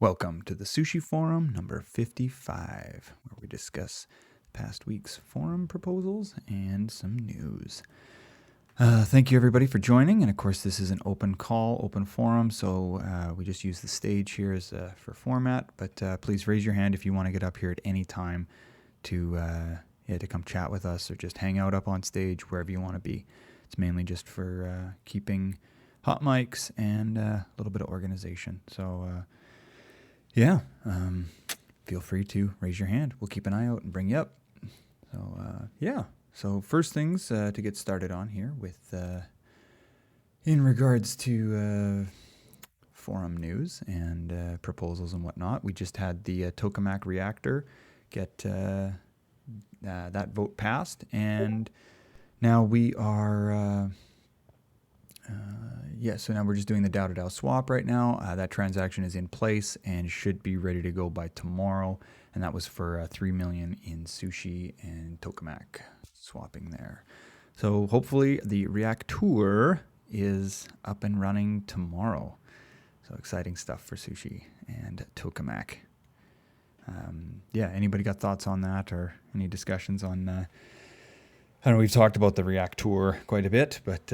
Welcome to the Sushi Forum number 55, where we discuss past week's forum proposals and some news. Thank you, everybody, for joining. And of course, this is an open call, open forum, so we just use the stage here as for format. But please raise your hand if you want to get up here at any time to come chat with us or just hang out up on stage wherever you want to be. It's mainly just for keeping hot mics and a little bit of organization. So. Feel free to raise your hand. We'll keep an eye out and bring you up. So first things to get started on here with in regards to forum news and proposals and whatnot. We just had the Tokemak Reactor get that vote passed, and now we are. So now we're just doing the DAO-to-DAO swap right now. That transaction is in place and should be ready to go by tomorrow. And that was for 3 million in Sushi and Tokemak swapping there. So hopefully the Reactor is up and running tomorrow. So exciting stuff for Sushi and Tokemak. Anybody got thoughts on that or any discussions on? I don't know. We've talked about the Reactor quite a bit, but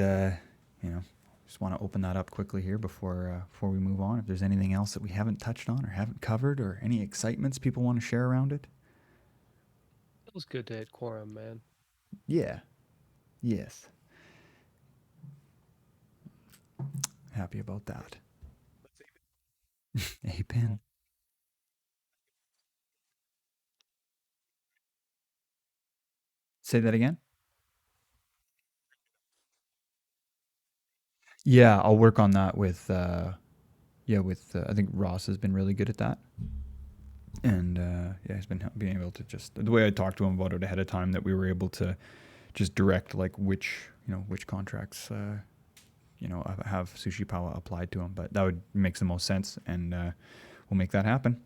just want to open that up quickly here before we move on. If there's anything else that we haven't touched on or haven't covered, or any excitements people want to share around it. It was good to hit quorum, man. Yeah. Yes. Happy about that. Hey, Pin. Say that again. Yeah, I'll work on that with I think Ross has been really good at that. And he's been being able to just, the way I talked to him about it ahead of time, that we were able to just direct like which contracts have Sushi Power applied to them. But that would makes the most sense, and we'll make that happen.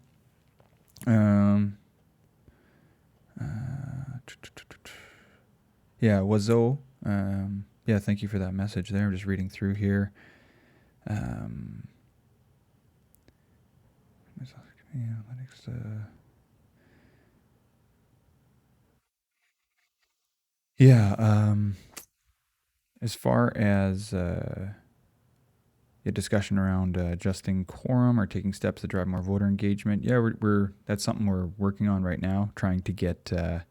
Wazo. Thank you for that message there. I'm just reading through here. As far as a discussion around adjusting quorum or taking steps to drive more voter engagement, we're that's something we're working on right now, trying to get trying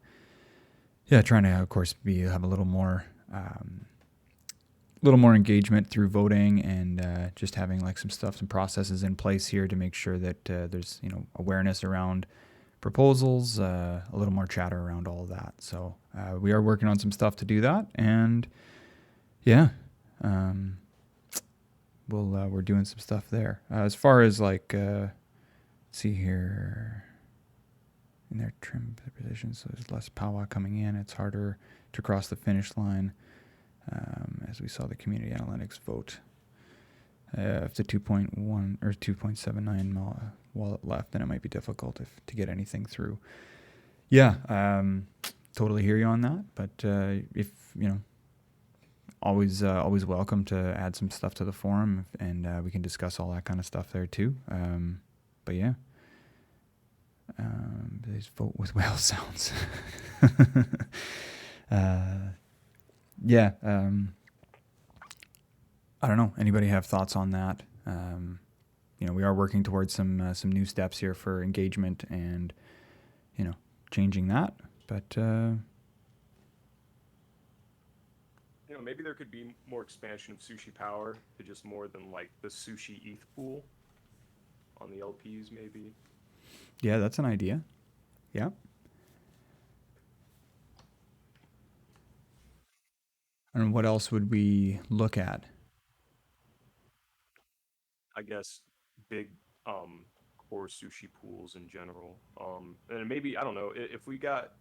to, of course, have a little more engagement through voting, and just having like some processes in place here to make sure that there's awareness around proposals, a little more chatter around all of that. So we are working on some stuff to do that, and we're doing some stuff there. As far as like, see here, in their trim positions, so there's less power coming in. It's harder to cross the finish line, as we saw the community analytics vote. If the 2.1 or 2.79 wallet left, then it might be difficult to get anything through. Totally hear you on that. But if always welcome to add some stuff to the forum, and we can discuss all that kind of stuff there too. Please vote with whale sounds. I don't know. Anybody have thoughts on that? We are working towards some new steps here for engagement and changing that. But maybe there could be more expansion of Sushi Power to just more than like the Sushi ETH pool on the LPs, maybe. Yeah, that's an idea. Yeah. And what else would we look at? I guess big core sushi pools in general. And maybe, I don't know, if we got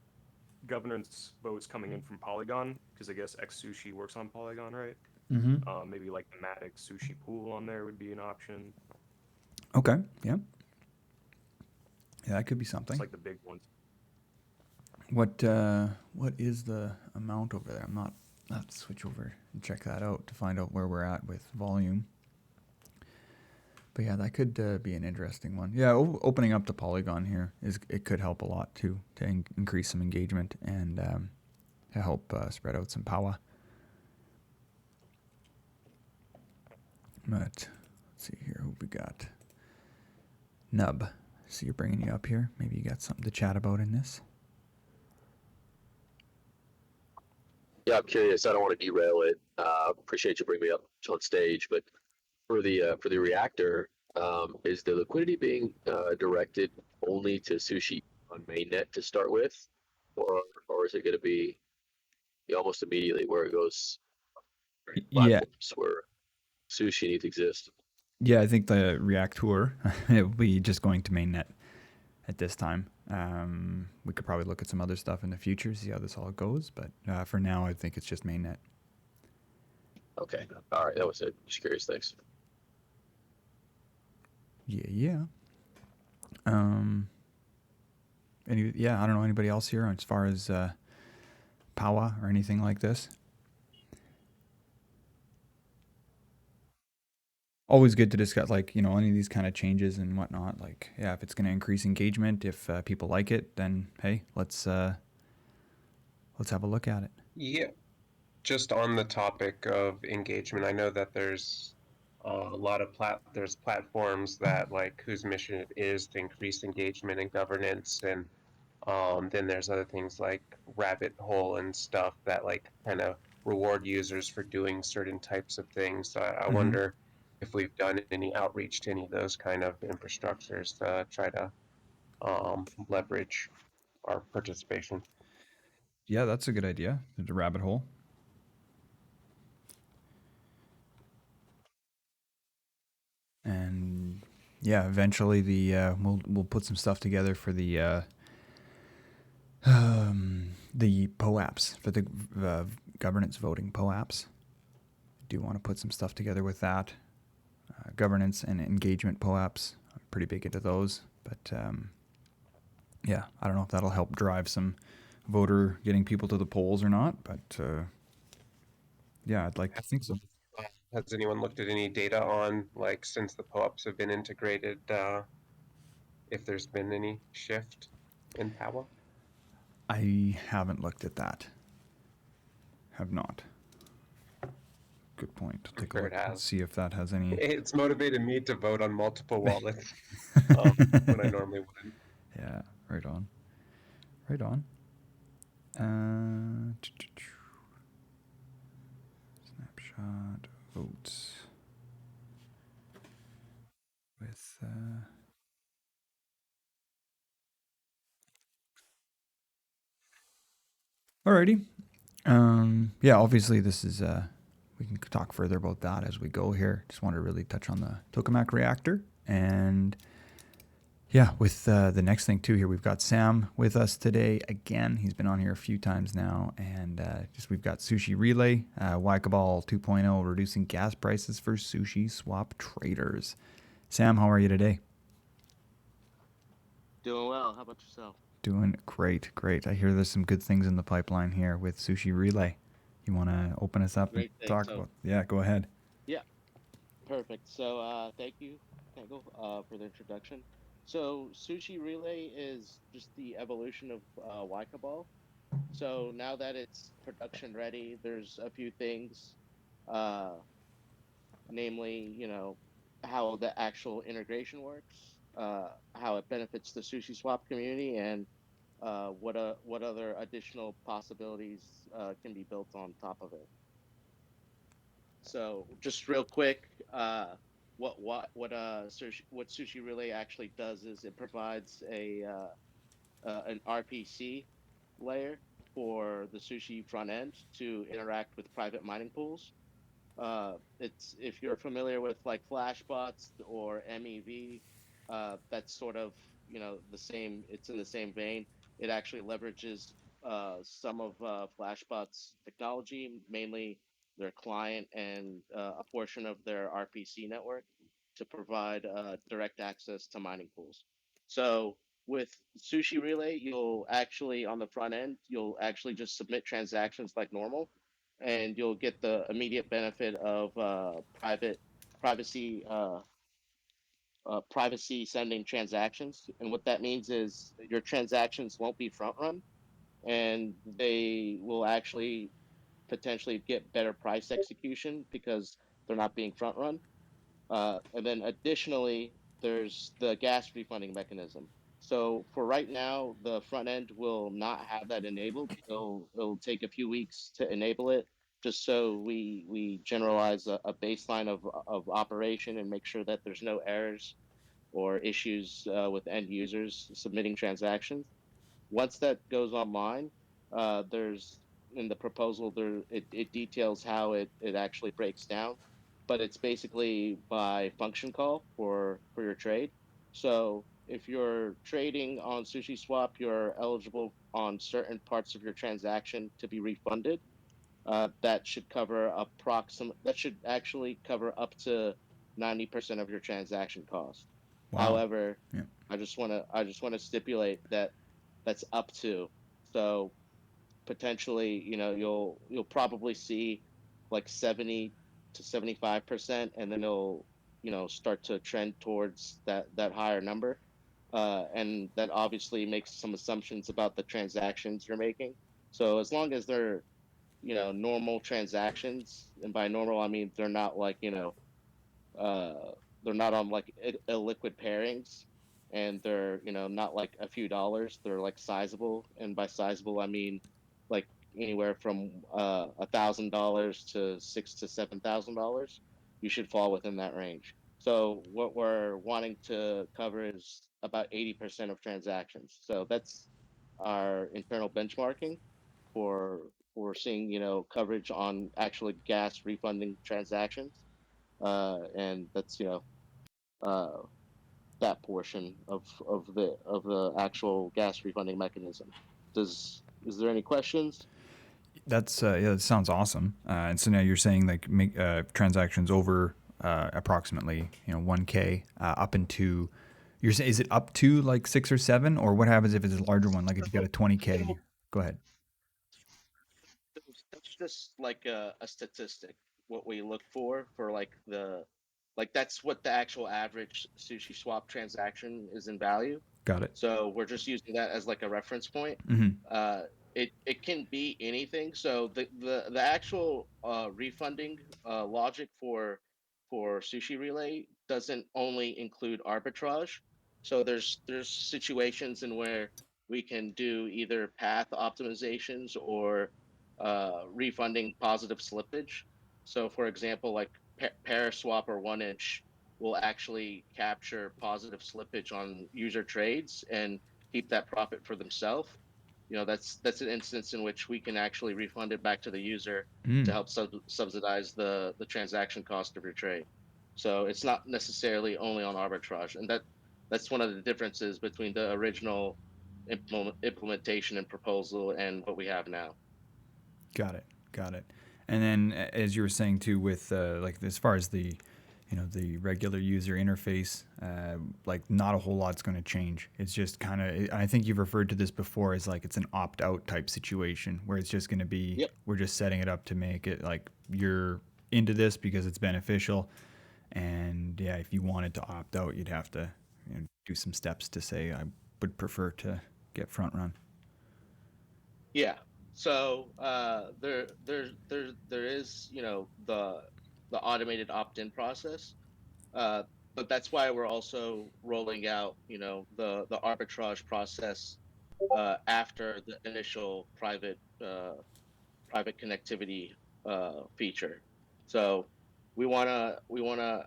governance votes coming in from Polygon, because I guess X Sushi works on Polygon, right? Mm-hmm. Maybe like the Matic Sushi pool on there would be an option. Okay. Yeah. Yeah, that could be something. It's like the big ones. What is the amount over there? I'll have to switch over and check that out to find out where we're at with volume. But yeah, that could be an interesting one. Yeah, opening up the Polygon here it could help a lot too to increase some engagement and to help spread out some power. But let's see here who we got. Nub. So you're bringing you up here. Maybe you got something to chat about in this. Yeah, I'm curious. I don't want to derail it. Appreciate you bringing me up on stage, but for the reactor, is the liquidity being directed only to Sushi on mainnet to start with, or is it going to be almost immediately where it goes Yeah, platforms where Sushi needs to exist? yeah. I think the Reactor it will be just going to mainnet at this time. We could probably look at some other stuff in the future, see how this all goes. But for now, I think it's just mainnet. Okay, all right, that was it. Just curious. Thanks. Yeah, yeah. I don't know anybody else here as far as power or anything like this. Always good to discuss, like, any of these kind of changes and whatnot. Like, yeah, if it's going to increase engagement, if people like it, then hey, let's have a look at it. Yeah, just on the topic of engagement, I know that there's a lot of there's platforms that like whose mission it is to increase engagement and governance, and then there's other things like rabbit hole and stuff that like kind of reward users for doing certain types of things. So I Mm-hmm. wonder if we've done any outreach to any of those kind of infrastructures to try to leverage our participation. Yeah, that's a good idea. There's a rabbit hole. And yeah, eventually we'll put some stuff together for the POAPs, for the governance voting POAPs. Do want to put some stuff together with that. Governance and engagement POAPs. I'm pretty big into those. But yeah, I don't know if that'll help drive some voter getting people to the polls or not. But yeah, I'd like to think so. Has anyone looked at any data on, like, since the POAPs have been integrated, if there's been any shift in power? I haven't looked at that. Have not. Good point. I'm Take a sure look it and has. see if that has any. It's motivated me to vote on multiple wallets when I normally wouldn't. Yeah, right on. Right on. Uh, Snapshot votes with. Alrighty. Yeah, obviously this is. We can talk further about that as we go here. Just want to really touch on the Tokemak reactor. And yeah, with the next thing too here, we've got Sam with us today again. He's been on here a few times now. And we've got Sushi Relay, Wacaball 2.0, reducing gas prices for sushi swap traders. Sam, how are you today? Doing well. How about yourself? Doing great, great. I hear there's some good things in the pipeline here with Sushi Relay. You want to open us up and Great thing. talk So, about? Yeah, go ahead. yeah, perfect. So, thank you, Tango, for the introduction. So, Sushi Relay is just the evolution of Ball. So now that it's production ready, there's a few things, uh, namely, how the actual integration works, how it benefits the Sushi Swap community, and what other additional possibilities can be built on top of it. So just real quick, what Sushi Relay actually does is it provides an RPC layer for the Sushi front end to interact with private mining pools. It's if you're familiar with like Flashbots or MEV, that's sort of the same. It's in the same vein. It actually leverages some of Flashbot's technology, mainly their client and a portion of their RPC network, to provide direct access to mining pools. So with Sushi Relay, you'll actually on the front end, you'll actually just submit transactions like normal, and you'll get the immediate benefit of privacy privacy sending transactions, and what that means is your transactions won't be front run, and they will actually potentially get better price execution because they're not being front run. And then additionally, there's the gas refunding mechanism. So for right now, the front end will not have that enabled. It'll take a few weeks to enable it, just so we generalize a baseline of operation and make sure that there's no errors or issues with end users submitting transactions. Once that goes online, there's in the proposal there it details how it actually breaks down, but it's basically by function call for your trade. So if you're trading on Sushi Swap, you're eligible on certain parts of your transaction to be refunded. That should cover that should actually cover up to 90% of your transaction cost. Wow. However, Yeah. I just want to stipulate that that's up to. So potentially, you'll probably see like 70 to 75%, and then it'll start to trend towards that higher number. And that obviously makes some assumptions about the transactions you're making. So as long as they're normal transactions, and by normal I mean they're not like uh they're not on like illiquid pairings, and they're not like a few dollars, they're like sizable, and by sizable I mean like anywhere from $1,000 to $6,000 to $7,000, you should fall within that range. So what we're wanting to cover is about 80% of transactions. So that's our internal benchmarking for seeing coverage on actually gas refunding transactions, and that's uh, that portion of the actual gas refunding mechanism. Does Is there any questions? That's yeah, that sounds awesome. And so now you're saying like make transactions over approximately 1K up into you're saying is it up to like 6 or 7 or what happens if it's a larger one like if you got a 20K? Go ahead. That's just like a statistic. What we look for like that's what the actual average Sushi Swap transaction is in value. Got it. So we're just using that as like a reference point. Mm-hmm. It can be anything. So the actual refunding logic for Sushi Relay doesn't only include arbitrage. So there's situations in where we can do either path optimizations or refunding positive slippage. So for example, like pair swap or 1 inch will actually capture positive slippage on user trades and keep that profit for themselves. That's an instance in which we can actually refund it back to the user to Mm. help subsidize the transaction cost of your trade. So it's not necessarily only on arbitrage, and that's one of the differences between the original implementation and proposal and what we have now. Got it. Got it. And then as you were saying too, with like as far as the the regular user interface, like not a whole lot's going to change. It's just kind of I think you've referred to this before as like it's an opt out type situation where it's just going to be Yep. we're just setting it up to make it like you're into this because it's beneficial, and yeah, if you wanted to opt out, you'd have to do some steps to say I would prefer to get front run. Yeah. So there is the automated opt-in process, uh, but that's why we're also rolling out the arbitrage process after the initial private connectivity feature. So we wanna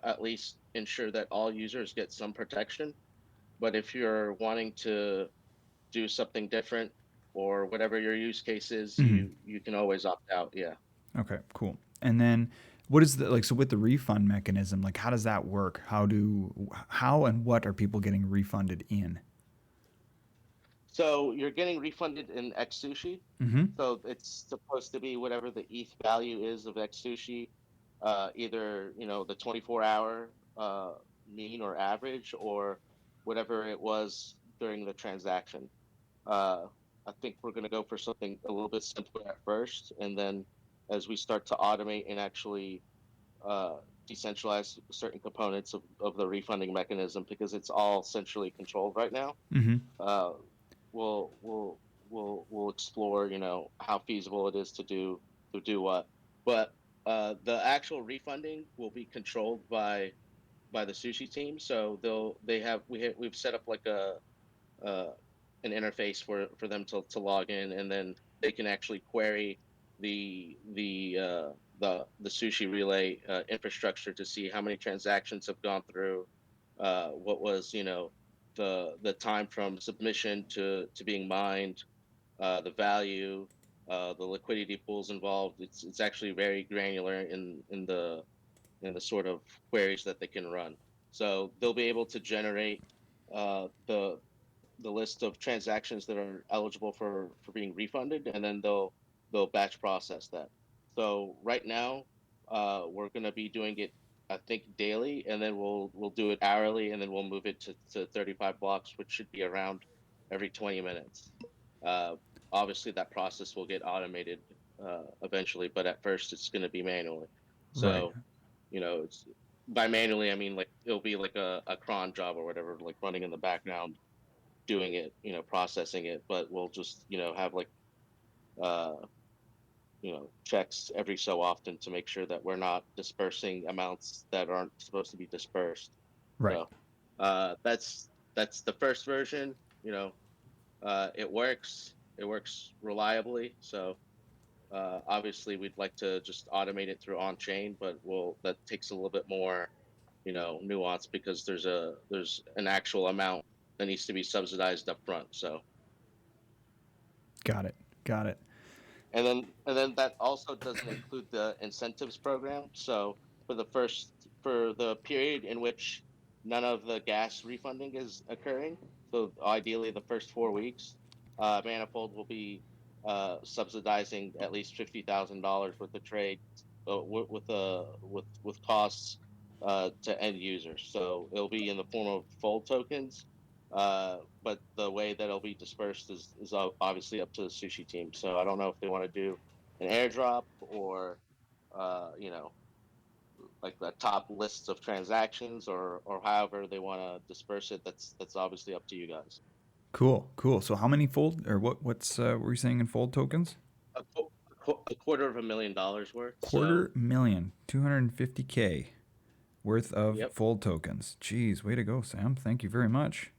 at least ensure that all users get some protection. But if you're wanting to do something different or whatever your use case is, Mm-hmm. you can always opt out. Yeah. Okay, cool. And then what is the like so with the refund mechanism, like how does that work? How and what are people getting refunded in? So you're getting refunded in X Sushi. Mm-hmm. So it's supposed to be whatever the ETH value is of X Sushi, either the 24-hour mean or average, or whatever it was during the transaction. Uh, I think we're going to go for something a little bit simpler at first, and then as we start to automate and actually decentralize certain components of the refunding mechanism because it's all centrally controlled right now. Mm-hmm. Uh, we'll we'll we'll explore, how feasible it is to do what, but the actual refunding will be controlled by the sushi team. So we've set up like uh, an interface for them to log in, and then they can actually query the the uh, the sushi relay infrastructure to see how many transactions have gone through, what was the time from submission to being mined, the value, the liquidity pools involved. It's actually very granular in the sort of queries that they can run. So they'll be able to generate the list of transactions that are eligible for being refunded, and then they'll batch process that. So right now, we're going to be doing it, I think, daily, and then we'll do it hourly, and then we'll move it to 35 blocks, which should be around every 20 minutes. Uh, Obviously, that process will get automated eventually, but at first, it's going to be manually. Right. So, it's by manually, I mean like it'll be like a cron job or whatever, like running in the background doing it, processing it, but we'll just, have like, uh, checks every so often to make sure that we're not dispersing amounts that aren't supposed to be dispersed. Right. So, that's the first version. It works. It works reliably. So, obviously, we'd like to just automate it through on chain, but that takes a little bit more, nuance because there's an actual amount that needs to be subsidized up front. So. Got it. Got it. And then that also doesn't include the incentives program. So for the period in which none of the gas refunding is occurring, so ideally the first 4 weeks, Manifold will be subsidizing at least $50,000 worth of trade, with costs to end users. So it'll be in the form of Fold tokens, but the way that it'll be dispersed is obviously up to the sushi team. So I don't know if they want to do an airdrop or, you know, like the top lists of transactions, or however they want to disperse it. That's obviously up to you guys. Cool. Cool. So how many fold or what were you saying in fold tokens? $250,000 worth. Quarter million, 250K worth of Yep. fold tokens. Jeez, way to go, Sam. Thank you very much.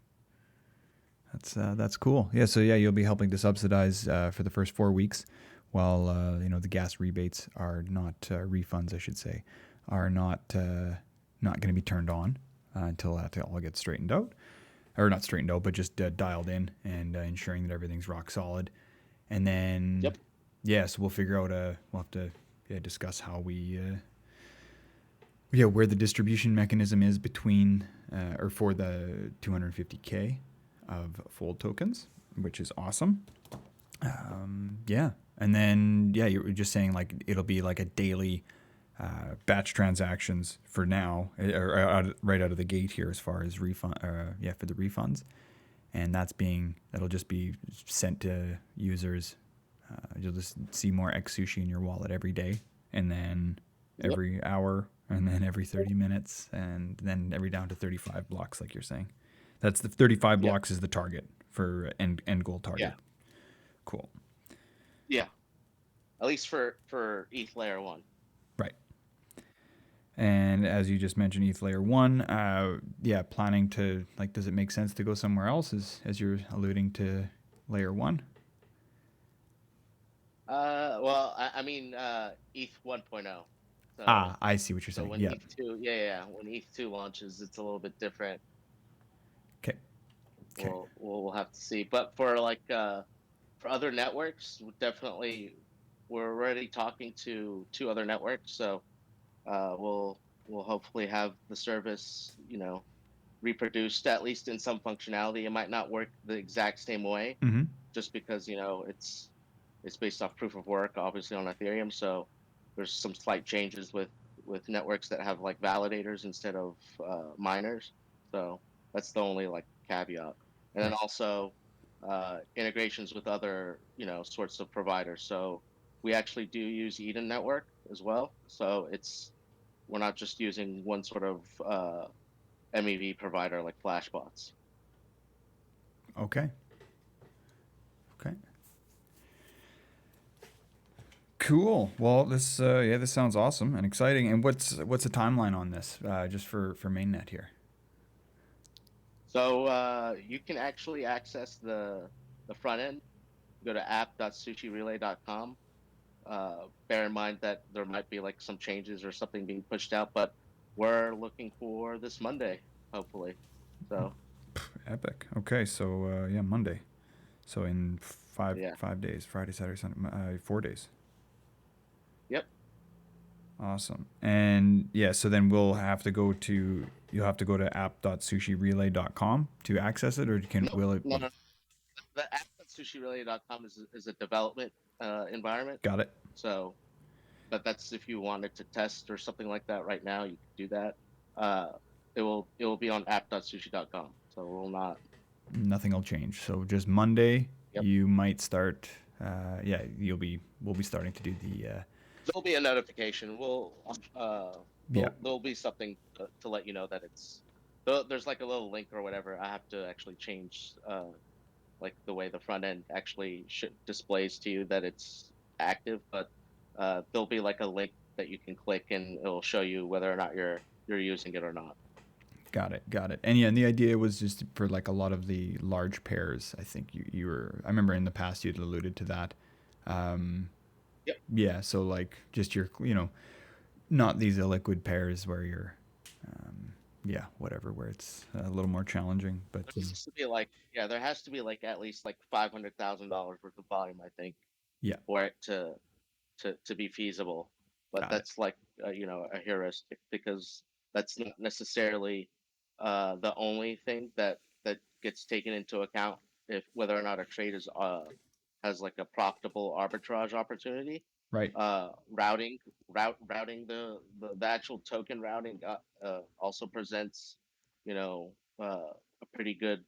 That's cool. Yeah, so yeah, you'll be helping to subsidize for the first 4 weeks, while the gas rebates are not refunds, I should say, are not going to be turned on until that all gets straightened out, or not straightened out, but just dialed in and ensuring that everything's rock solid. And then Yep. yeah, so we'll figure out we'll have to discuss how we where the distribution mechanism is between or for the 250K of fold tokens, which is awesome. Yeah, and then you were just saying like it'll be like a daily batch transactions for now, or right out of the gate here as far as refund. For the refunds, and that'll just be sent to users. You'll just see more X Sushi in your wallet every day, and then every hour, and then every 30 minutes, and then every down to 35 blocks, like you're saying. That's the 35 blocks is the target for end goal target. Yeah. Cool. Yeah. At least for ETH layer 1. Right. And as you just mentioned, ETH layer 1, planning to, like, does it make sense to go somewhere else as you're alluding to layer 1? Well, I mean, ETH 1.0. So, I see what you're saying. when Yeah. ETH 2, when ETH 2 launches, it's a little bit different. Okay. We'll have to see. But for for other networks, we're already talking to 2 other networks. So we'll hopefully have the service, reproduced at least in some functionality. It might not work the exact same way, Mm-hmm. just because it's based off proof of work, obviously on Ethereum. So there's some slight changes with networks that have like validators instead of miners. So that's the only caveat. And then also integrations with other sorts of providers. So we actually do use Eden Network as well. So it's we're not just using one sort of MEV provider like Flashbots. Okay. Okay. Cool. Well, this this sounds awesome and exciting. And what's the timeline on this? Just for mainnet here. So you can actually access the front end. Go to app.sushirelay.com. Bear in mind that there might be like some changes or something being pushed out, but we're looking for this Monday, hopefully. So Epic. Okay, so yeah, Monday. So in yeah. 5 days, Friday, Saturday, Sunday, 4 days. Yep. Awesome. And yeah, so then you'll have to go to app.sushirelay.com to access it, or No, will it? no, no. The app.sushirelay.com is a development environment. Got it. So, but that's if you wanted to test or something like that right now, you could do that. It will be on app.sushi.com. So it will not. Nothing will change. So just Monday, Yep. you might start. Yeah, we'll be starting to do the. There'll be a notification. Yeah. There'll be something to let you know that there's like a little link or whatever. I have to actually change like the way the front end actually displays to you that it's active, but there'll be like a link that you can click and it'll show you whether or not you're using it or not. Got it. Got it. And yeah, and the idea was just for like a lot of the large pairs. I think you were. I remember in the past you'd alluded to that. Yep. Yeah. So like just your not these illiquid pairs where you're yeah, whatever, where it's a little more challenging. But There has to be like there has to be like at least like $500,000 worth of volume, I think, yeah, for it to be feasible. But got it. that's like a heuristic because that's not necessarily the only thing that gets taken into account if whether or not a trade has like a profitable arbitrage opportunity. Right. Routing the actual token routing also presents a pretty good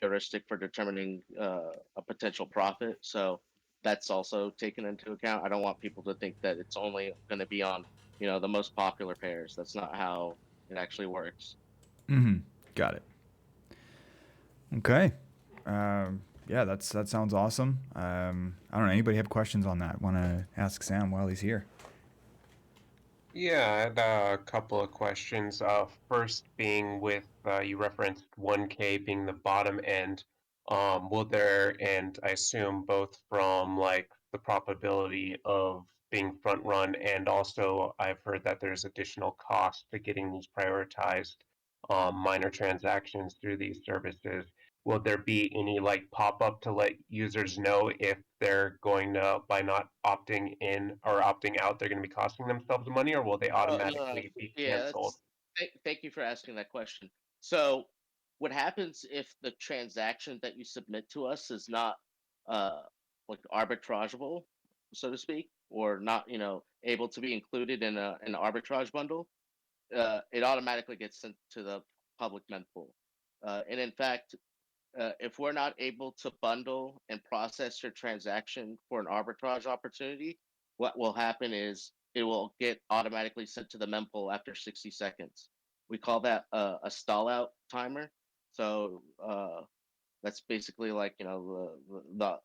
heuristic for determining a potential profit. So that's also taken into account. I don't want people to think that it's only going to be on the most popular pairs. That's not how it actually works. Mm-hmm. Got it. Okay. Yeah, that sounds awesome. I don't know. Anybody have questions on that? Want to ask Sam while he's here? Yeah, I had a couple of questions. First being with you referenced 1K being the bottom end. Will there, and I assume both from like the probability of being front run, and also I've heard that there's additional cost to getting these prioritized minor transactions through these services. Will there be any like pop-up to let users know if they're going to, by not opting in or opting out, they're going to be costing themselves money, or will they No, automatically be yeah, canceled? thank you for asking that question. So, what happens if the transaction that you submit to us is not uh like arbitrageable, so to speak, or not, able to be included in an arbitrage bundle? It automatically gets sent to the public mempool. And in fact, if we're not able to bundle and process your transaction for an arbitrage opportunity, what will happen is it will get automatically sent to the mempool after 60 seconds. We call that a stall out timer. So that's basically like the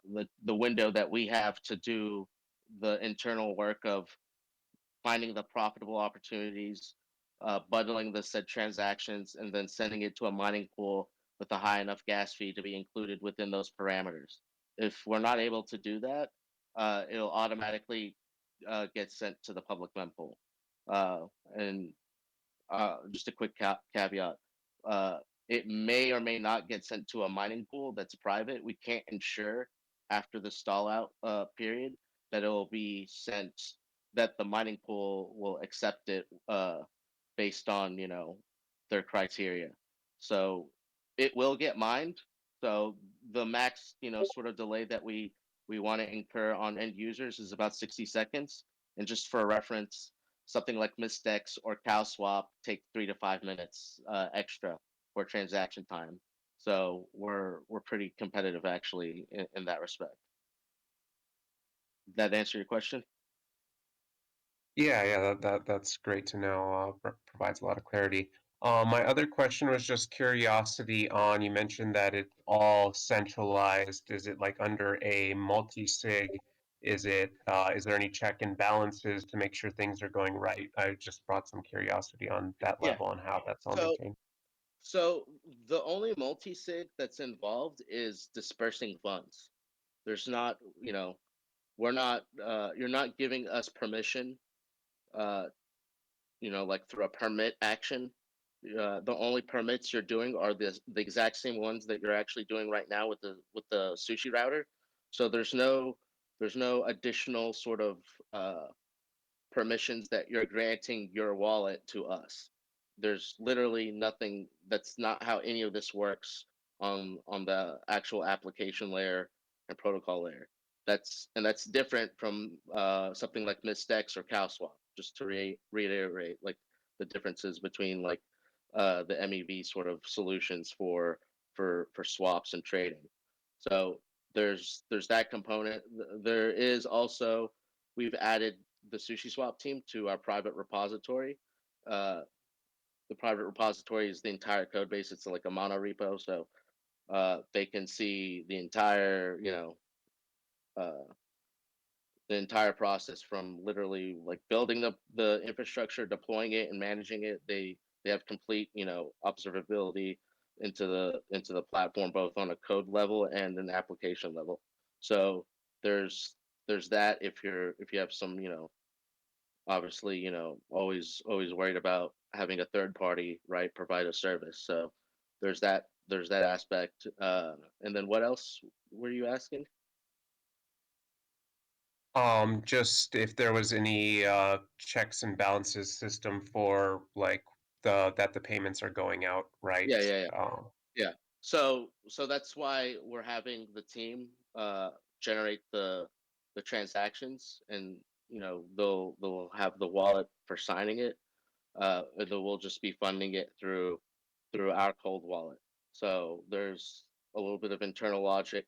window that we have to do the internal work of finding the profitable opportunities, bundling the said transactions, and then sending it to a mining pool with a high enough gas fee to be included within those parameters. If we're not able to do that, it'll automatically get sent to the public mempool. And just a quick caveat. Uh, it may or may not get sent to a mining pool that's private. We can't ensure after the stall out period that it will be sent, that the mining pool will accept it based on their criteria. So it will get mined. So the max sort of delay that we want to incur on end users is about 60 seconds. And just for reference, something like Mistex or CowSwap take 3 to 5 minutes extra for transaction time. So we're pretty competitive actually in that respect. Did that answer your question? Yeah, that's great to know. Provides a lot of clarity. My other question was just curiosity on, you mentioned that it's all centralized. Is it like under a multi-sig? Is there any check and balances to make sure things are going right? I just brought some curiosity on that Yeah. level and how that's all So maintained. so the only multi-sig that's involved is dispersing funds. There's not, we're not you're not giving us permission, uh, like through a permit action. The only permits you're doing are the exact same ones that you're actually doing right now with the sushi router. So there's no additional sort of uh, permissions that you're granting your wallet to us. There's literally nothing. That's not how any of this works on the actual application layer and protocol layer. That's different from something like Mistex or CowSwap. Just to reiterate, like the differences between like the MEV sort of solutions for swaps and trading. So there's that component. There is also, we've added the Sushi Swap team to our private repository. Uh, the private repository is the entire code base. It's like a mono repo, so they can see uh, the entire process from literally like building the infrastructure, deploying it, and managing it. They have complete observability into the platform, both on a code level and an application level. So there's there's that if you have some obviously always worried about having a third party, right, provide a service. So there's that aspect. And then what else were you asking? Just if there was any checks and balances system for like that the payments are going out right. Yeah, yeah, yeah. Um, Yeah. So that's why we're having the team generate the transactions, and they'll have the wallet for signing it. And then we'll just be funding it through our cold wallet. So there's a little bit of internal logic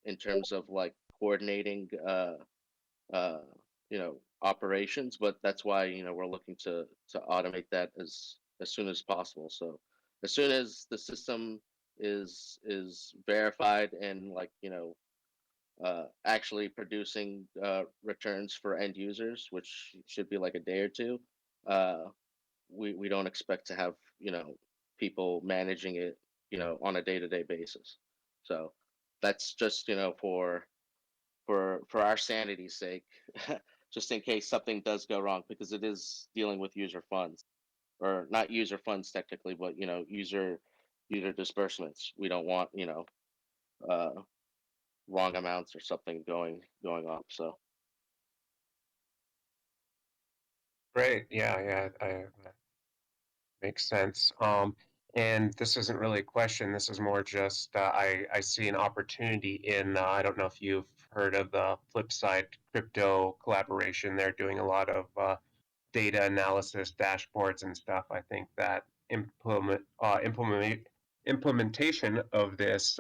in terms of like coordinating operations, but that's why we're looking to automate that as soon as possible. So as soon as the system is verified and like actually producing returns for end users, which should be like a day or two, uh, we don't expect to have people managing it on a day-to-day basis. So that's just for our sanity's sake, just in case something does go wrong, because it is dealing with user funds, or not user funds technically, but user disbursements. We don't want uh, wrong amounts or something going off. So great. Yeah, makes sense. And this isn't really a question. This is more just I see an opportunity in. I don't know if you've heard of the Flipside crypto collaboration. They're doing a lot of data analysis, dashboards, and stuff. I think that implementation of this,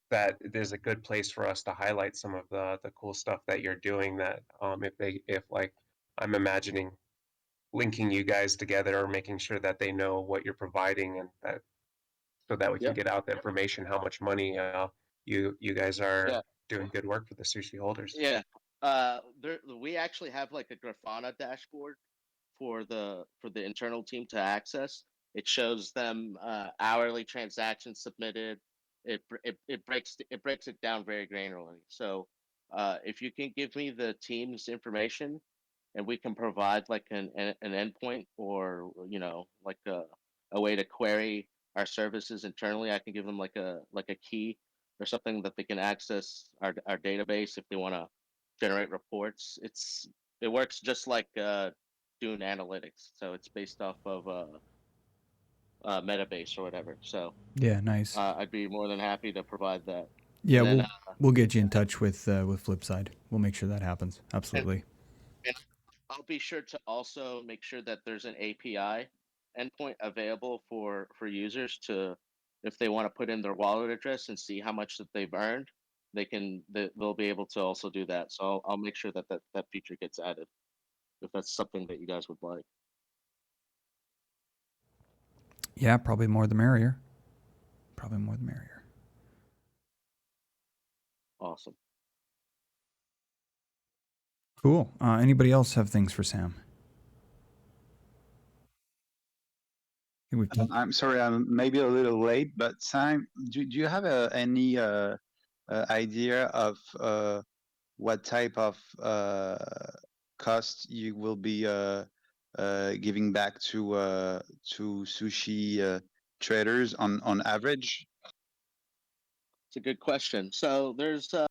that there's a good place for us to highlight some of the cool stuff that you're doing. That if like I'm imagining linking you guys together or making sure that they know what you're providing, and that so that we can yep, get out the information how much money you guys are yeah, doing good work for the sushi holders. yeah. We actually have like a Grafana dashboard for the internal team to access. It shows them hourly transactions submitted. It breaks it down very granularly. So if you can give me the team's information, and we can provide like an endpoint, or like a way to query our services internally. I can give them like a key or something that they can access our database if they want to generate reports. It works just like doing analytics, so it's based off of Metabase or whatever. So Yeah, nice. I'd be more than happy to provide that. Yeah, And then we'll get you in touch with Flipside. We'll make sure that happens. and, Absolutely. and I'll be sure to also make sure that there's an API endpoint available for users to, if they want to put in their wallet address and see how much that they've earned, they'll be able to also do that. So I'll make sure that feature gets added. if that's something that you guys would like. Yeah, probably more the merrier. Probably more the merrier. Awesome. Cool. Anybody else have things for Sam? I think we've done- I'm sorry, I'm maybe a little late, but Sam, do you have any idea of what type of cost you will be giving back to sushi traders on average? It's a good question. So there's hold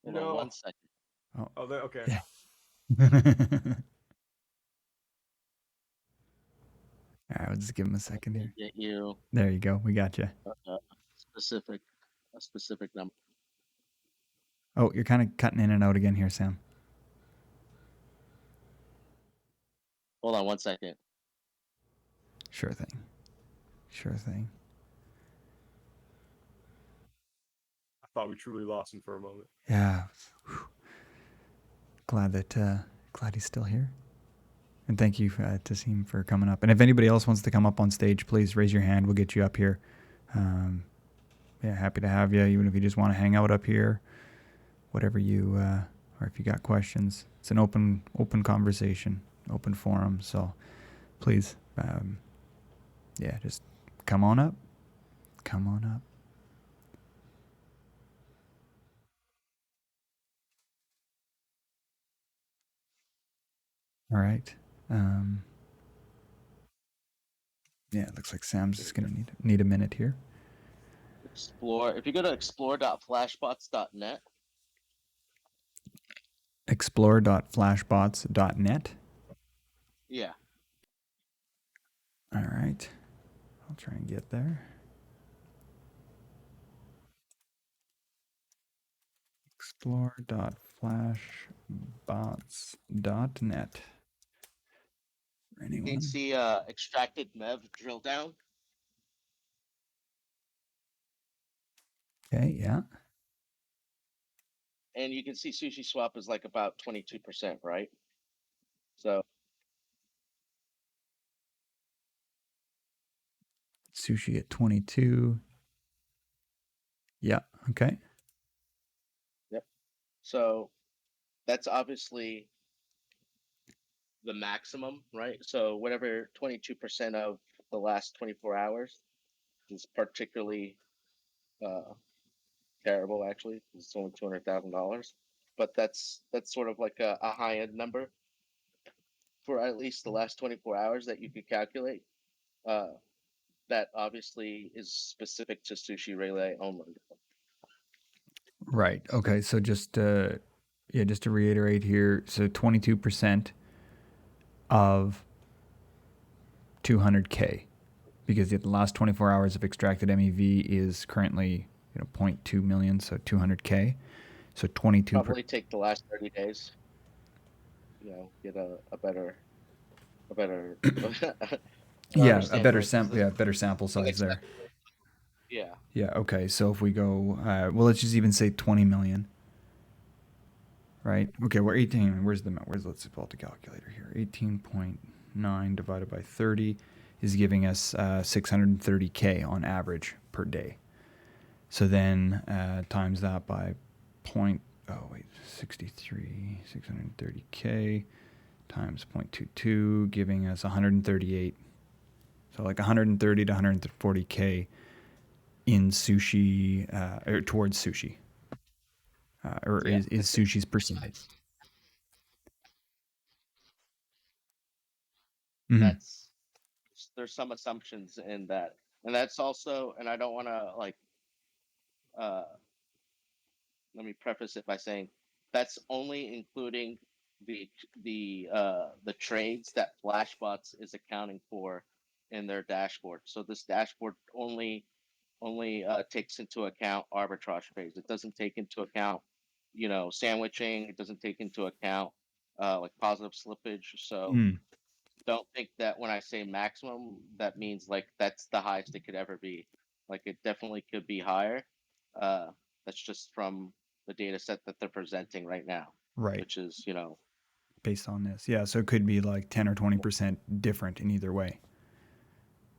on No. 1 second. Oh, okay. Yeah. All right, we'll just give him a second here. Get you There you go. We got you. a specific number. Oh, you're kind of cutting in and out again here, Sam. Hold on 1 second. Sure thing. Sure thing. I thought we truly lost him for a moment. Yeah. Whew. Glad he's still here. And thank you, Tassim, for coming up. And if anybody else wants to come up on stage, please raise your hand. We'll get you up here. Yeah, happy to have you, even if you just want to hang out up here. Whatever you, or if you got questions. It's an open conversation, open forum. So please, yeah, just come on up. Come on up. All right. Yeah, it looks like Sam's just going to need a minute here. Explore. If you go to explore.flashbots.net. Explore.flashbots.net. Yeah. All right. I'll try and get there. Explore.flashbots.net. For You anyone. can see extracted MEV drill down. Okay, yeah. And you can see Sushi Swap is like about 22%, right? So Sushi at 22. Yeah, okay. yep. So that's obviously the maximum, right? So whatever 22% of the last 24 hours is particularly terrible. Actually, it's only $200,000, but that's sort of like a high end number for at least the last 24 hours that you could calculate. That obviously is specific to Sushi Relay only. Right. Okay, so just to reiterate here, so 22% of 200K, because the last 24 hours of extracted MEV is currently 0.2 million, so 200K. So 22. Probably take the last 30 days. Get a better Yeah, a understanding, better right? 'Cause sample. Yeah, better sample size there. Yeah. Yeah. Okay. So if we go, well, let's just even say 20 million. Right. Okay. We're 18. Let's pull out the calculator here. 18.9 divided by 30 is giving us 630K on average per day. So then times that by 630K times 0.22, giving us 138. So like 130 to 140K in sushi, or towards sushi, is sushi's percentage. Mm-hmm. There's some assumptions in that, and that's also, and I don't want to let me preface it by saying that's only including the trades that Flashbots is accounting for in their dashboard. So this dashboard only takes into account arbitrage trades. It doesn't take into account sandwiching. It doesn't take into account like positive slippage. So don't think that when I say maximum, that means like that's the highest it could ever be. Like it definitely could be higher. That's just from the data set that they're presenting right now, Right. which is Based on this. Yeah. So it could be like 10 or 20% different in either way.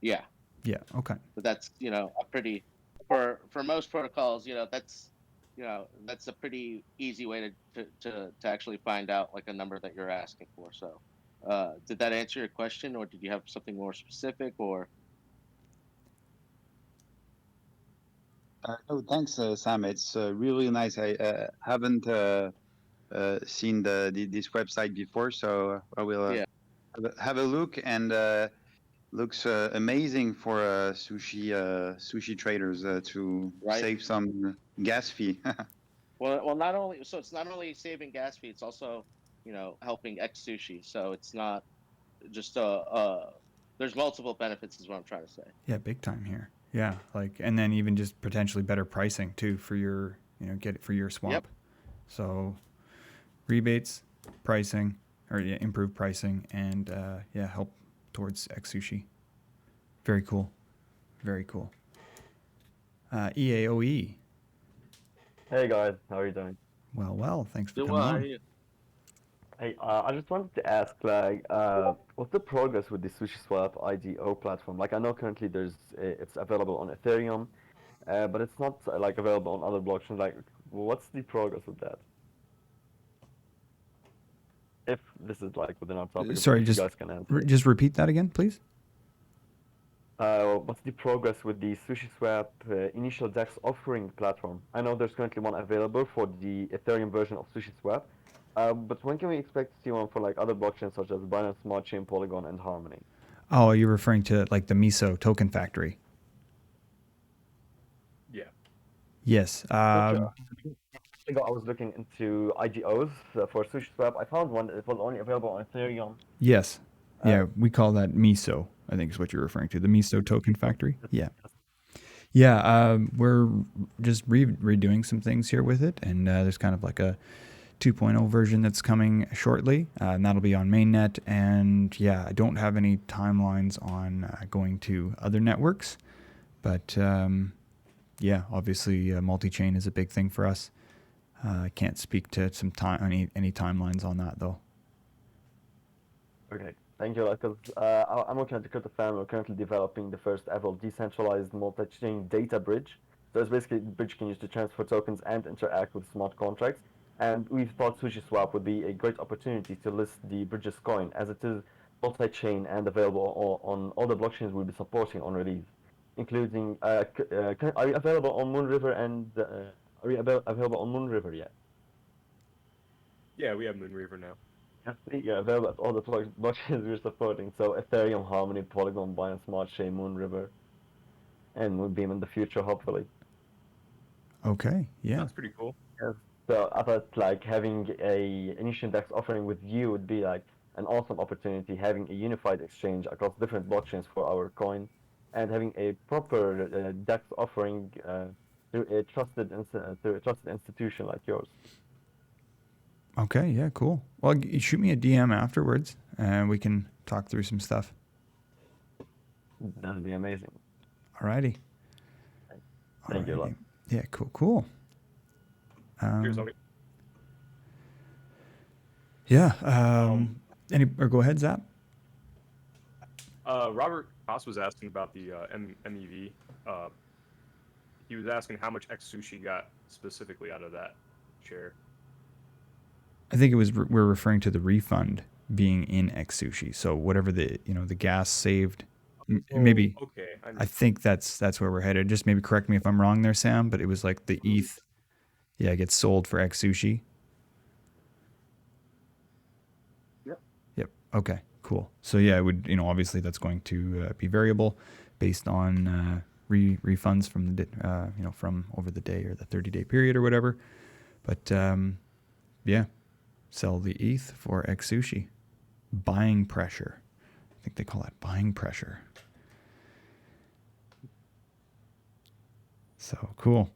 yeah. Yeah. Okay. But that's a pretty for most protocols, that's a pretty easy way to actually find out like a number that you're asking for. So did that answer your question, or did you have something more specific? Or No, thanks, Sam. It's really nice. I haven't seen this website before, so I will yeah, have a look. And looks amazing for sushi traders to right. save some gas fee. Well, not only it's not only saving gas fee, it's also helping X Sushi. So it's not just there's multiple benefits, is what I'm trying to say. Yeah. Big time here. Yeah. Like, and then even just potentially better pricing too for your, get it for your swap. Yep. So rebates, pricing, or yeah, improved pricing, and yeah, help towards X Sushi. Very cool. Very cool. EAOE. Hey guys, how are you doing? Well, thanks for Do coming on. you? Hey, I just wanted to ask, like, what's the progress with the SushiSwap IDO platform? Like, I know currently it's available on Ethereum, but it's not like available on other blockchains. Like, what's the progress with that? If this is like within our topic, Sorry, if you guys can answer. just repeat that again, please. What's the progress with the SushiSwap initial DEX offering platform? I know there's currently one available for the Ethereum version of SushiSwap, but when can we expect to see one for like other blockchains such as Binance Smart Chain, Polygon, and Harmony? Oh, you're referring to like the Miso token factory. Yeah. Yes. Gotcha. I was looking into IDOs for SushiSwap. I found one that was only available on Ethereum. Yes. Yeah, we call that Miso, I think is what you're referring to. The Miso token factory. Yeah. Yeah, we're just redoing some things here with it, and there's kind of like a 2.0 version that's coming shortly, and that'll be on mainnet. And yeah, I don't have any timelines on going to other networks, but yeah, obviously multi-chain is a big thing for us. I can't speak to any timelines on that though. Okay, thank you. Because I'm working at the Crypto Fan. We're currently developing the first ever decentralized multi-chain data bridge. So it's basically the bridge can use to transfer tokens and interact with smart contracts. And we thought SushiSwap would be a great opportunity to list the bridge's coin, as it is multi-chain and available on all the blockchains we'll be supporting on release, including are you available on Moonriver and are you available on Moonriver yet? Yeah, we have Moonriver now. Yeah, available at all the blockchains we're supporting. So Ethereum, Harmony, Polygon, Binance Smart Chain, Moonriver, and Moonbeam in the future, hopefully. Okay. Yeah. That's pretty cool. Yes. So I thought like having a initial DEX offering with you would be like an awesome opportunity, having a unified exchange across different blockchains for our coin, and having a proper DEX offering through a trusted institution like yours. Okay. Yeah. Cool. Well, shoot me a DM afterwards, and we can talk through some stuff. That'd be amazing. Alrighty. Thank you a lot. Yeah. Cool. Cheers, Omi. Yeah. Or go ahead, Zap. Robert Koss was asking about the MEV. He was asking how much X Sushi got specifically out of that share. I think it was we're referring to the refund being in X Sushi. So whatever the gas saved, maybe. Okay. I think that's where we're headed. Just maybe correct me if I'm wrong there, Sam. But it was like the ETH, yeah, gets sold for X Sushi. Yep. Okay. Cool. So yeah, it would obviously that's going to be variable based on refunds from the from over the day or the 30-day period or whatever. But yeah, sell the ETH for X Sushi. Buying pressure. I think they call that buying pressure. So cool.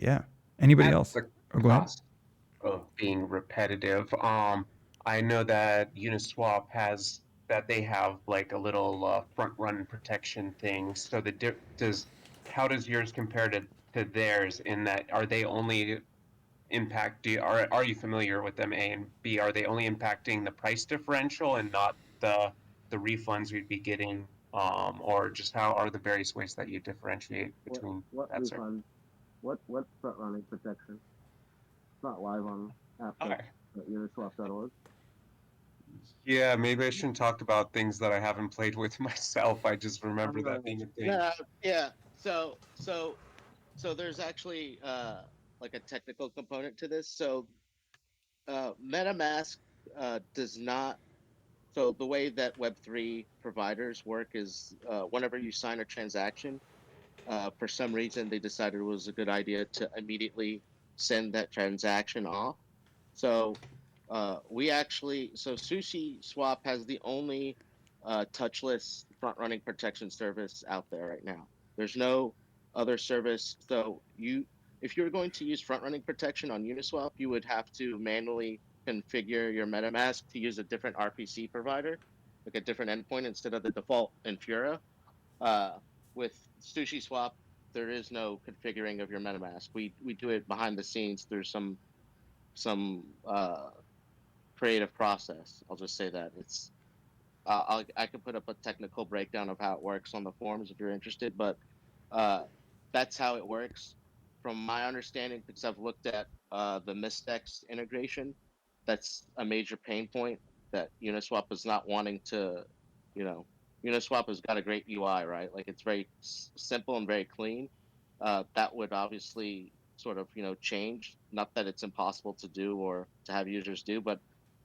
Yeah. Anybody else? Or go ahead. Of being repetitive. I know that Uniswap they have like a little front run protection thing. So how does yours compare to to theirs in that are they only are you familiar with them, A and B? Are they only impacting the price differential and not the refunds we'd be getting, or just how are the various ways that you differentiate between What that sort? refund? What front running protection? It's not live on Okay. Uniswap.org. Yeah, maybe I shouldn't talk about things that I haven't played with myself. I just remember that being a thing. Yeah. So there's actually like a technical component to this. So MetaMask does not. So the way that Web3 providers work is whenever you sign a transaction, for some reason they decided it was a good idea to immediately send that transaction off. So so Sushi Swap has the only touchless front running protection service out there right now. There's no other service. So if you were going to use front running protection on Uniswap, you would have to manually configure your MetaMask to use a different RPC provider, like a different endpoint instead of the default Infura. Uh, with Sushi Swap, there is no configuring of your MetaMask. We do it behind the scenes through some creative process. I'll just say that it's I can put up a technical breakdown of how it works on the forums if you're interested, but uh, that's how it works from my understanding because I've looked at the Mystex integration. That's a major pain point that Uniswap is not wanting to, you know, Uniswap has got a great UI, right? Like it's very simple and very clean. That would obviously sort of, change. Not that it's impossible to do or to have users do, but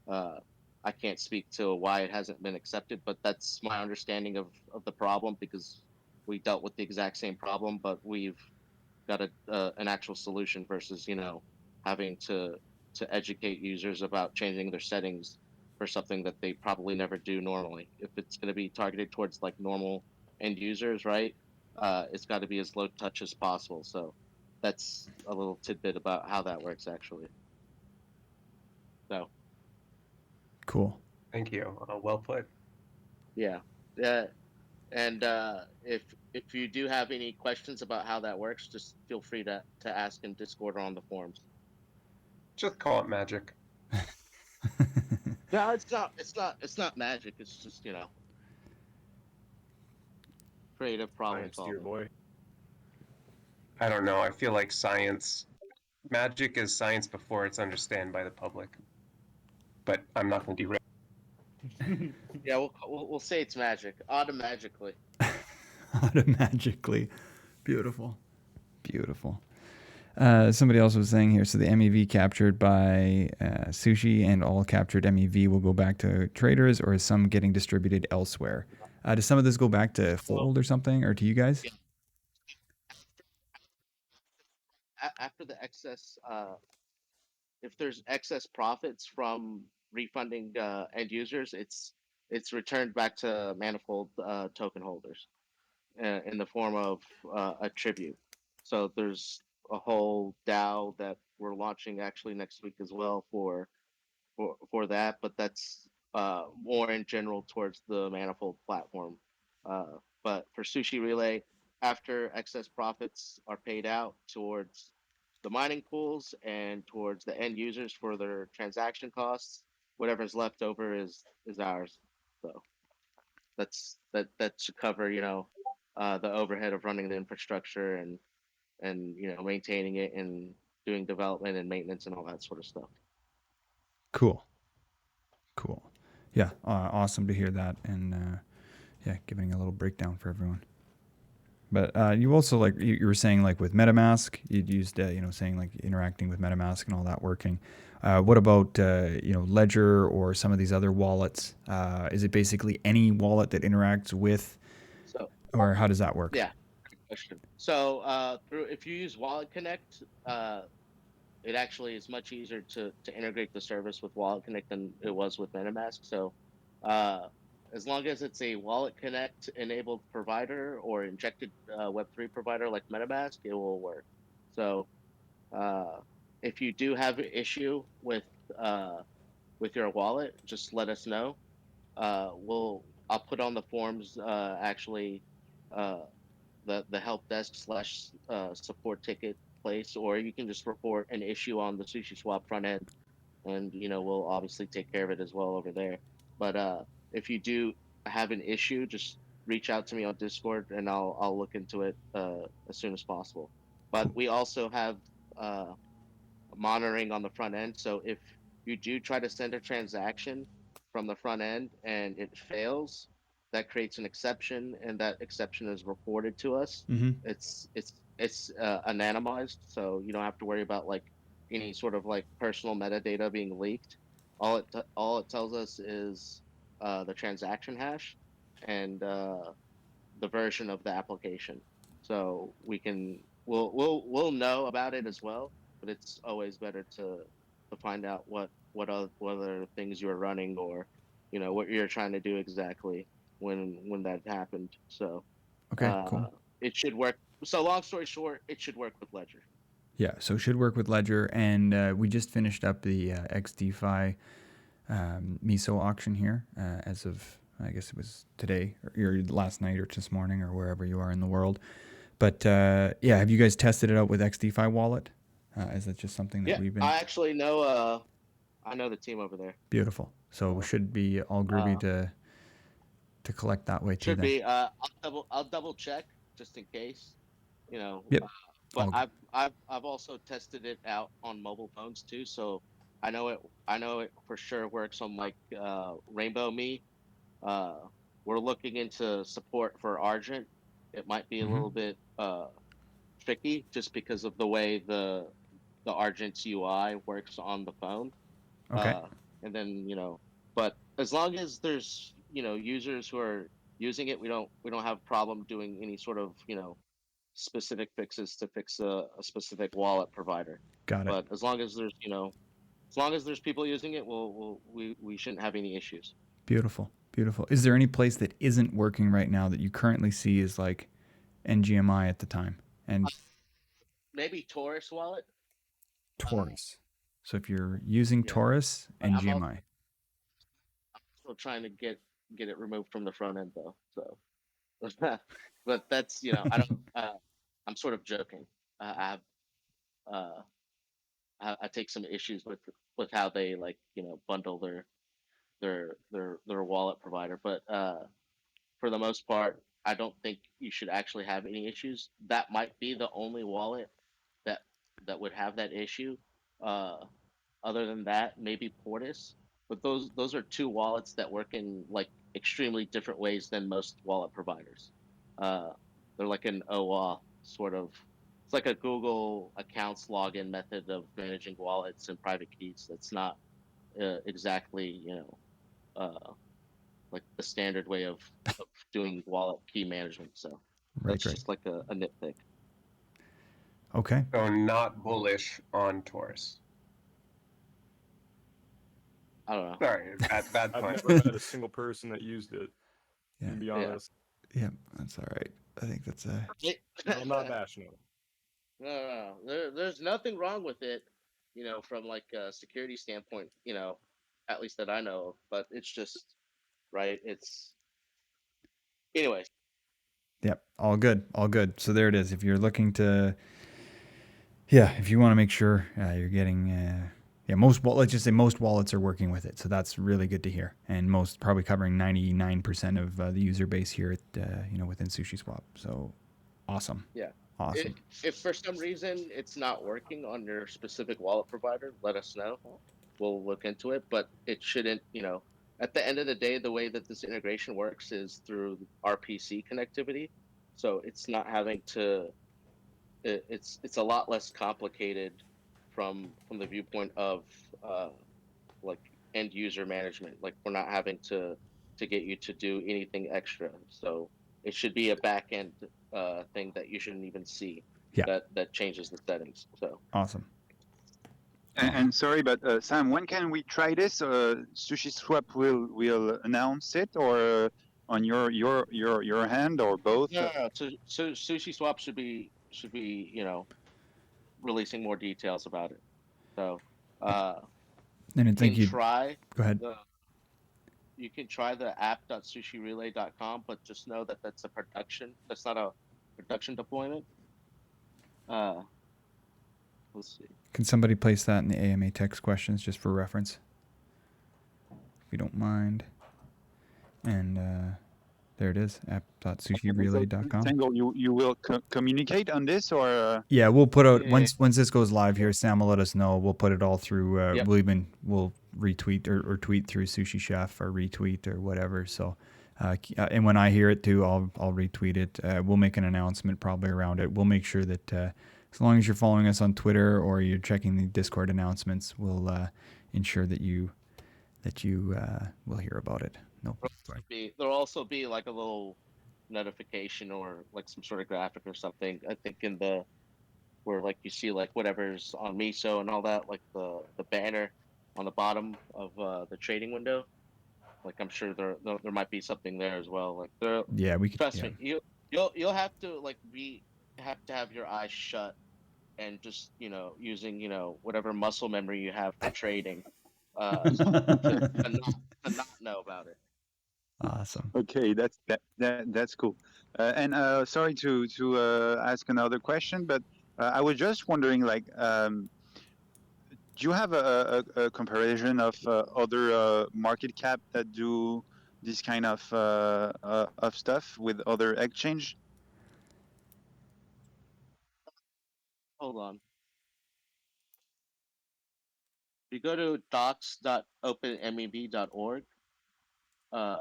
uh, I can't speak to why it hasn't been accepted, but that's my understanding of the problem because we dealt with the exact same problem, but we've got an actual solution versus having to educate users about changing their settings for something that they probably never do normally. If it's going to be targeted towards like normal end users, right? It's got to be as low touch as possible. So that's a little tidbit about how that works actually. So Cool. Thank you. Well put. yeah. And if you do have any questions about how that works, just feel free to ask in Discord or on the forums. Just call it magic. No, it's not magic. It's just creative problem Science, dear solving. boy. I don't know. I feel like magic is science before it's understood by the public. But I'm not going to derail. Yeah, we'll say it's magic automatically. Automatically. Beautiful. Beautiful. Somebody else was saying here, so the MEV captured by Sushi and all captured MEV will go back to traders, or is some getting distributed elsewhere? Does some of this go back to Fold or something, or to you guys? Yeah. After the excess, if there's excess profits from refunding end users, it's returned back to Manifold token holders in the form of a tribute. So there's a whole DAO that we're launching actually next week as well for that, but that's more in general towards the Manifold platform. But for Sushi Relay, after excess profits are paid out towards the mining pools and towards the end users for their transaction costs, whatever's left over is ours. So that should cover the overhead of running the infrastructure and maintaining it and doing development and maintenance and all that sort of stuff. Cool. Yeah, awesome to hear that, and yeah, giving a little breakdown for everyone. But you also, like you were saying, like with MetaMask, you'd used saying like interacting with MetaMask and all that working. What about Ledger or some of these other wallets? Is it basically any wallet that interacts with, or how does that work? Yeah, good question. So if you use Wallet Connect, it actually is much easier to integrate the service with Wallet Connect than it was with MetaMask. So as long as it's a Wallet Connect enabled provider or injected Web3 provider like MetaMask, it will work. So if you do have an issue with your wallet, just let us know. I'll put on the forums actually the help desk slash support ticket place, or you can just report an issue on the Sushi Swap front end, and we'll obviously take care of it as well over there. But if you do have an issue, just reach out to me on Discord, and I'll look into it as soon as possible. But Cool. we also have uh, monitoring on the front end. So if you do try to send a transaction from the front end and it fails, that creates an exception, and that exception is reported to us. Mm-hmm. It's anonymized, so you don't have to worry about like any sort of like personal metadata being leaked. All it tells us is the transaction hash and the version of the application, so we'll know about it as well. But it's always better to find out what other things you're running, or what you're trying to do exactly when that happened. So Okay, cool. it should work. So long story short, it should work with Ledger. Yeah, so it should work with Ledger, and we just finished up the XDeFi MISO auction here as of, I guess it was today or last night or this morning or wherever you are in the world. But yeah, have you guys tested it out with XDeFi wallet? Is that just something that Yeah, we've been... I actually know. I know the team over there. Beautiful. So we should be all groovy to collect that way too Should then. be. I'll double check just in case. Yep. But All good. I've also tested it out on mobile phones too, so I know it for sure works on like Rainbow Me. Uh, we're looking into support for Argent. It might be a little bit tricky just because of the way the Argent's UI works on the phone. Okay. And then but as long as there's users who are using it, we don't have a problem doing any sort of specific fixes to fix a specific wallet provider. Got it. But as long as there's people using it, we shouldn't have any issues. Beautiful. Beautiful. Is there any place that isn't working right now that you currently see as like NGMI at the time? And Maybe Taurus wallet. Taurus. So if you're using Yeah. Taurus, I'm NGMI. still trying to get it removed from the front end though. So, but that's I don't. I'm sort of joking. I have I take some issues with how they like bundle their wallet provider, but for the most part, I don't think you should actually have any issues. That might be the only wallet that would have that issue. Uh, Other than that, maybe Portis, but those are two wallets that work in like extremely different ways than most wallet providers. Uh, they're like an OAuth sort of. It's like a Google accounts login method of managing wallets and private keys. That's not exactly uh, like the standard way of doing wallet key management. So that's Right. just like a nitpick. Okay. So not bullish on Taurus. I don't know. Sorry, bad I've point. never met a single person that used it. Yeah. To be honest, Yeah, that's all right. I think that's a... I'm not bashing it. No. There's nothing wrong with it, from like a security standpoint, at least that I know of. But it's just, right? Anyways. Yep. All good. All good. So there it is. If you're looking to... Yeah, if you want to make sure you're getting... let's just say most wallets are working with it. So that's really good to hear. And most probably covering 99% of the user base here at, within Sushi Swap. So awesome. Yeah. Awesome. If for some reason it's not working on your specific wallet provider, let us know. We'll look into it, but it shouldn't, at the end of the day, the way that this integration works is through RPC connectivity. So it's not having to, it's a lot less complicated from the viewpoint of like end user management. Like we're not having to get you to do anything extra. So it should be a back end thing that you shouldn't even see. Yeah. That changes the settings. So Awesome. And sorry, but Sam, when can we try this? Sushi Swap will announce it, or on your hand, or both? yeah. So Sushi Swap should be releasing more details about it. So And I you think can you... try Go ahead. you can try the app.sushirelay.com, but just know that that's a production. That's not a production deployment. Let's see. Can somebody place that in the AMA text questions just for reference, if you don't mind? And there it is, app.sushirelay.com. Tango, you will communicate on this, or Yeah, we'll put out Yeah. once this goes live here. Sam will let us know. We'll put it all through. Yep. We'll retweet or tweet through Sushi Chef or retweet or whatever. So, and when I hear it too, I'll retweet it. We'll make an announcement probably around it. We'll make sure that as long as you're following us on Twitter or you're checking the Discord announcements, we'll ensure that you will hear about it. No. There'll also be like a little notification or like some sort of graphic or something. I think in the where like you see like whatever's on Miso and all that, like the banner on the bottom of the trading window. Like I'm sure there might be something there as well. Like there, Yeah, we could. trust Yeah. me, you'll have to like have to have your eyes shut and just using whatever muscle memory you have for trading to not know about it. Awesome. okay, that's cool. And sorry to ask another question, but I was just wondering, like, do you have a comparison of other market cap that do this kind of stuff with other exchange? Hold on. If you go to docs.openmev.org, I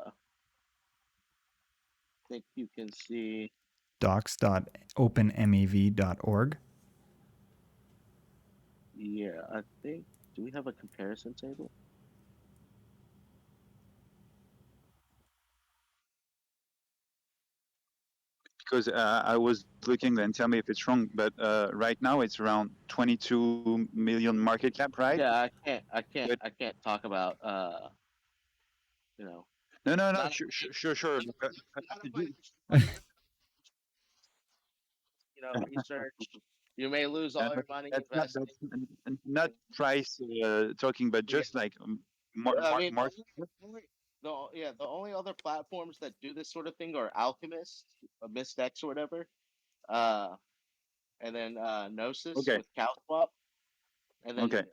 think you can see. docs.openmev.org. Yeah, I think. Do we have a comparison table? Because I was looking, and tell me if it's wrong, but right now it's around 22 million market cap, right? Yeah, I can't talk about No, not sure. research. You may lose all your money That's investing. not price talking, but just like more. I mean, the only other platforms that do this sort of thing are Alchemist, Mystex or whatever, and then Gnosis Okay. with CowSwap, and then Okay.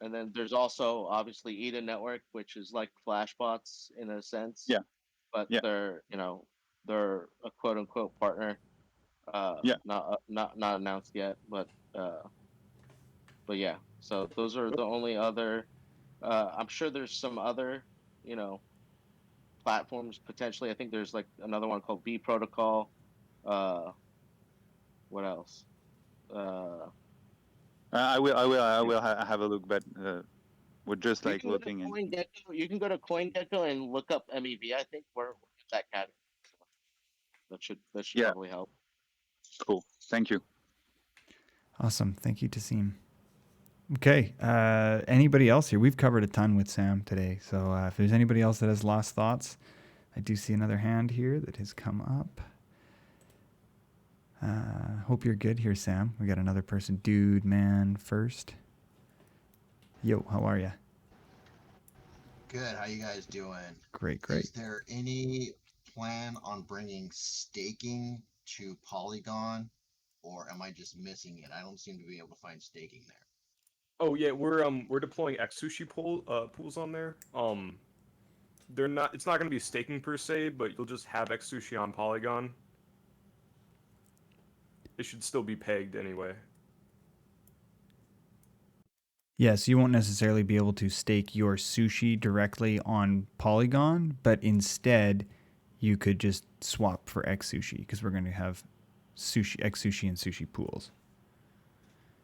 and then there's also obviously Eden Network, which is like Flashbots in a sense. Yeah. But Yeah. they're they're a quote unquote partner. Yeah. Not announced yet, but yeah. So those are the only other. I'm sure there's some other platforms potentially. I think there's like another one called B Protocol. What else? I will have a look, but we're just like looking in. You can go to CoinGecko and look up MEV. I think we're in that category. That should Yeah. probably help. Cool. Thank you. Awesome. Thank you, Tassim. Okay. Anybody else here? We've covered a ton with Sam today. So if there's anybody else that has last thoughts, I do see another hand here that has come up. Hope you're good here, Sam. We got another person. Dude, man, first. Yo, how are you? Good. How you guys doing? Great. Is there any plan on bringing staking to Polygon, or am I just missing it? I don't seem to be able to find staking there. Oh yeah, we're deploying Sushi pools on there. They're not. It's not going to be staking per se, but you'll just have Sushi on Polygon. It should still be pegged anyway. Yes, you won't necessarily be able to stake your sushi directly on Polygon, but instead you could just swap for Sushi because we're going to have sushi, Sushi and sushi pools.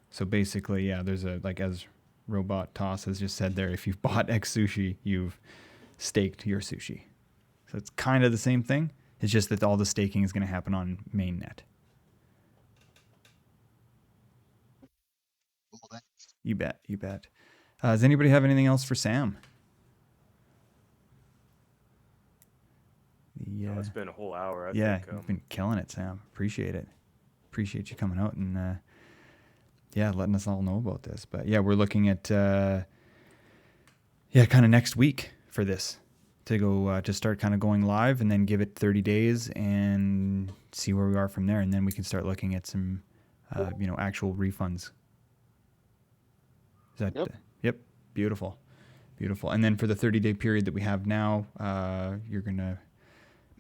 So basically, yeah, there's as Robot Toss has just said there, if you've bought Sushi, you've staked your sushi. So it's kind of the same thing. It's just that all the staking is going to happen on mainnet. You bet. Does anybody have anything else for Sam? Yeah, it's been a whole hour. I think, you've been killing it, Sam. Appreciate it. Appreciate you coming out and letting us all know about this. But yeah, we're looking at kind of next week for this. to go to start kind of going live, and then give it 30 days and see where we are from there, and then we can start looking at some actual refunds. Is that yep, beautiful. And then for the 30-day period that we have now,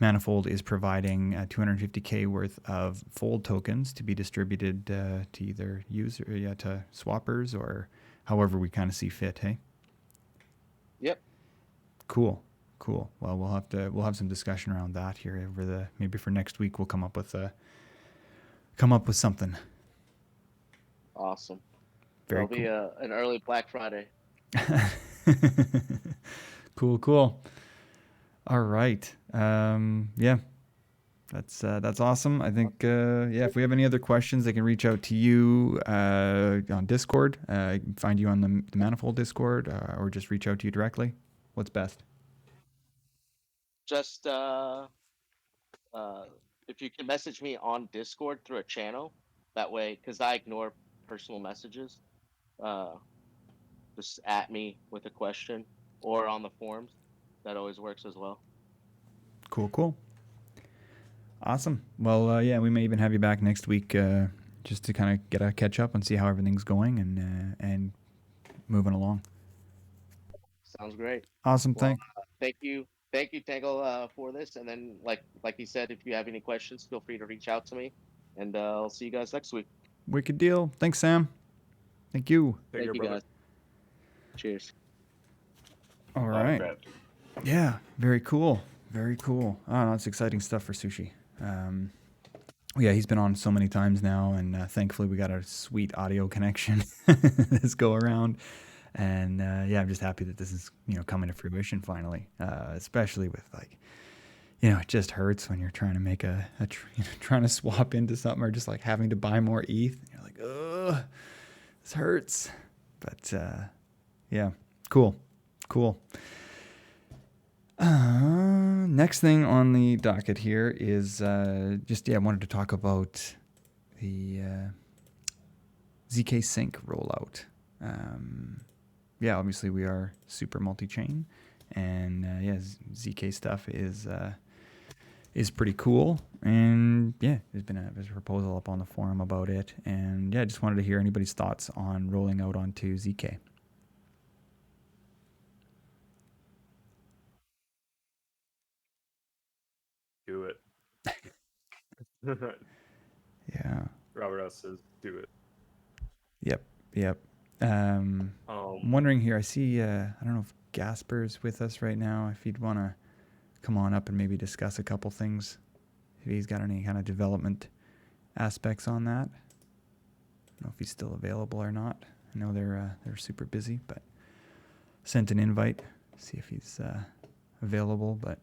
Manifold is providing 250K worth of Fold tokens to be distributed to either to swappers or however we kind of see fit. Hey. Yep. Cool. Well, we'll have some discussion around that here over maybe for next week. We'll come up with something. Awesome. Very There'll be an early Black Friday. Cool. All right. That's awesome. I think if we have any other questions, they can reach out to you on Discord. You can find you on the Manifold Discord, or just reach out to you directly. What's best? Just if you can message me on Discord through a channel, that way, because I ignore personal messages. Just at me with a question, or on the forums. That always works as well. Cool. Awesome. Well, we may even have you back next week just to kind of get a catch up and see how everything's going and moving along. Sounds great. Awesome. Well, thank you, Tangle, for this. And then, like he said, if you have any questions, feel free to reach out to me, and I'll see you guys next week. Wicked deal. Thanks, Sam. Thank you. Thank you, guys. Cheers. All right. Yeah. Very cool. I don't know. It's exciting stuff for Sushi. He's been on so many times now, and thankfully we got a sweet audio connection this go around. And I'm just happy that this is coming to fruition finally. Especially with it just hurts when you're trying to make trying to swap into something, or just like having to buy more ETH. And you're like, ugh, this hurts. But cool. Next thing on the docket here is I wanted to talk about the ZK Sync rollout. Obviously we are super multi-chain, and ZK stuff is pretty cool. And there's been a proposal up on the forum about it, and I just wanted to hear anybody's thoughts on rolling out onto ZK. Do it. Yeah. Robert S says, do it. Yep. I'm wondering here, I see, I don't know if Gasper's with us right now, if he'd want to come on up and maybe discuss a couple things, if he's got any kind of development aspects on that. I don't know if he's still available or not. I know they're super busy, but sent an invite, see if he's available. But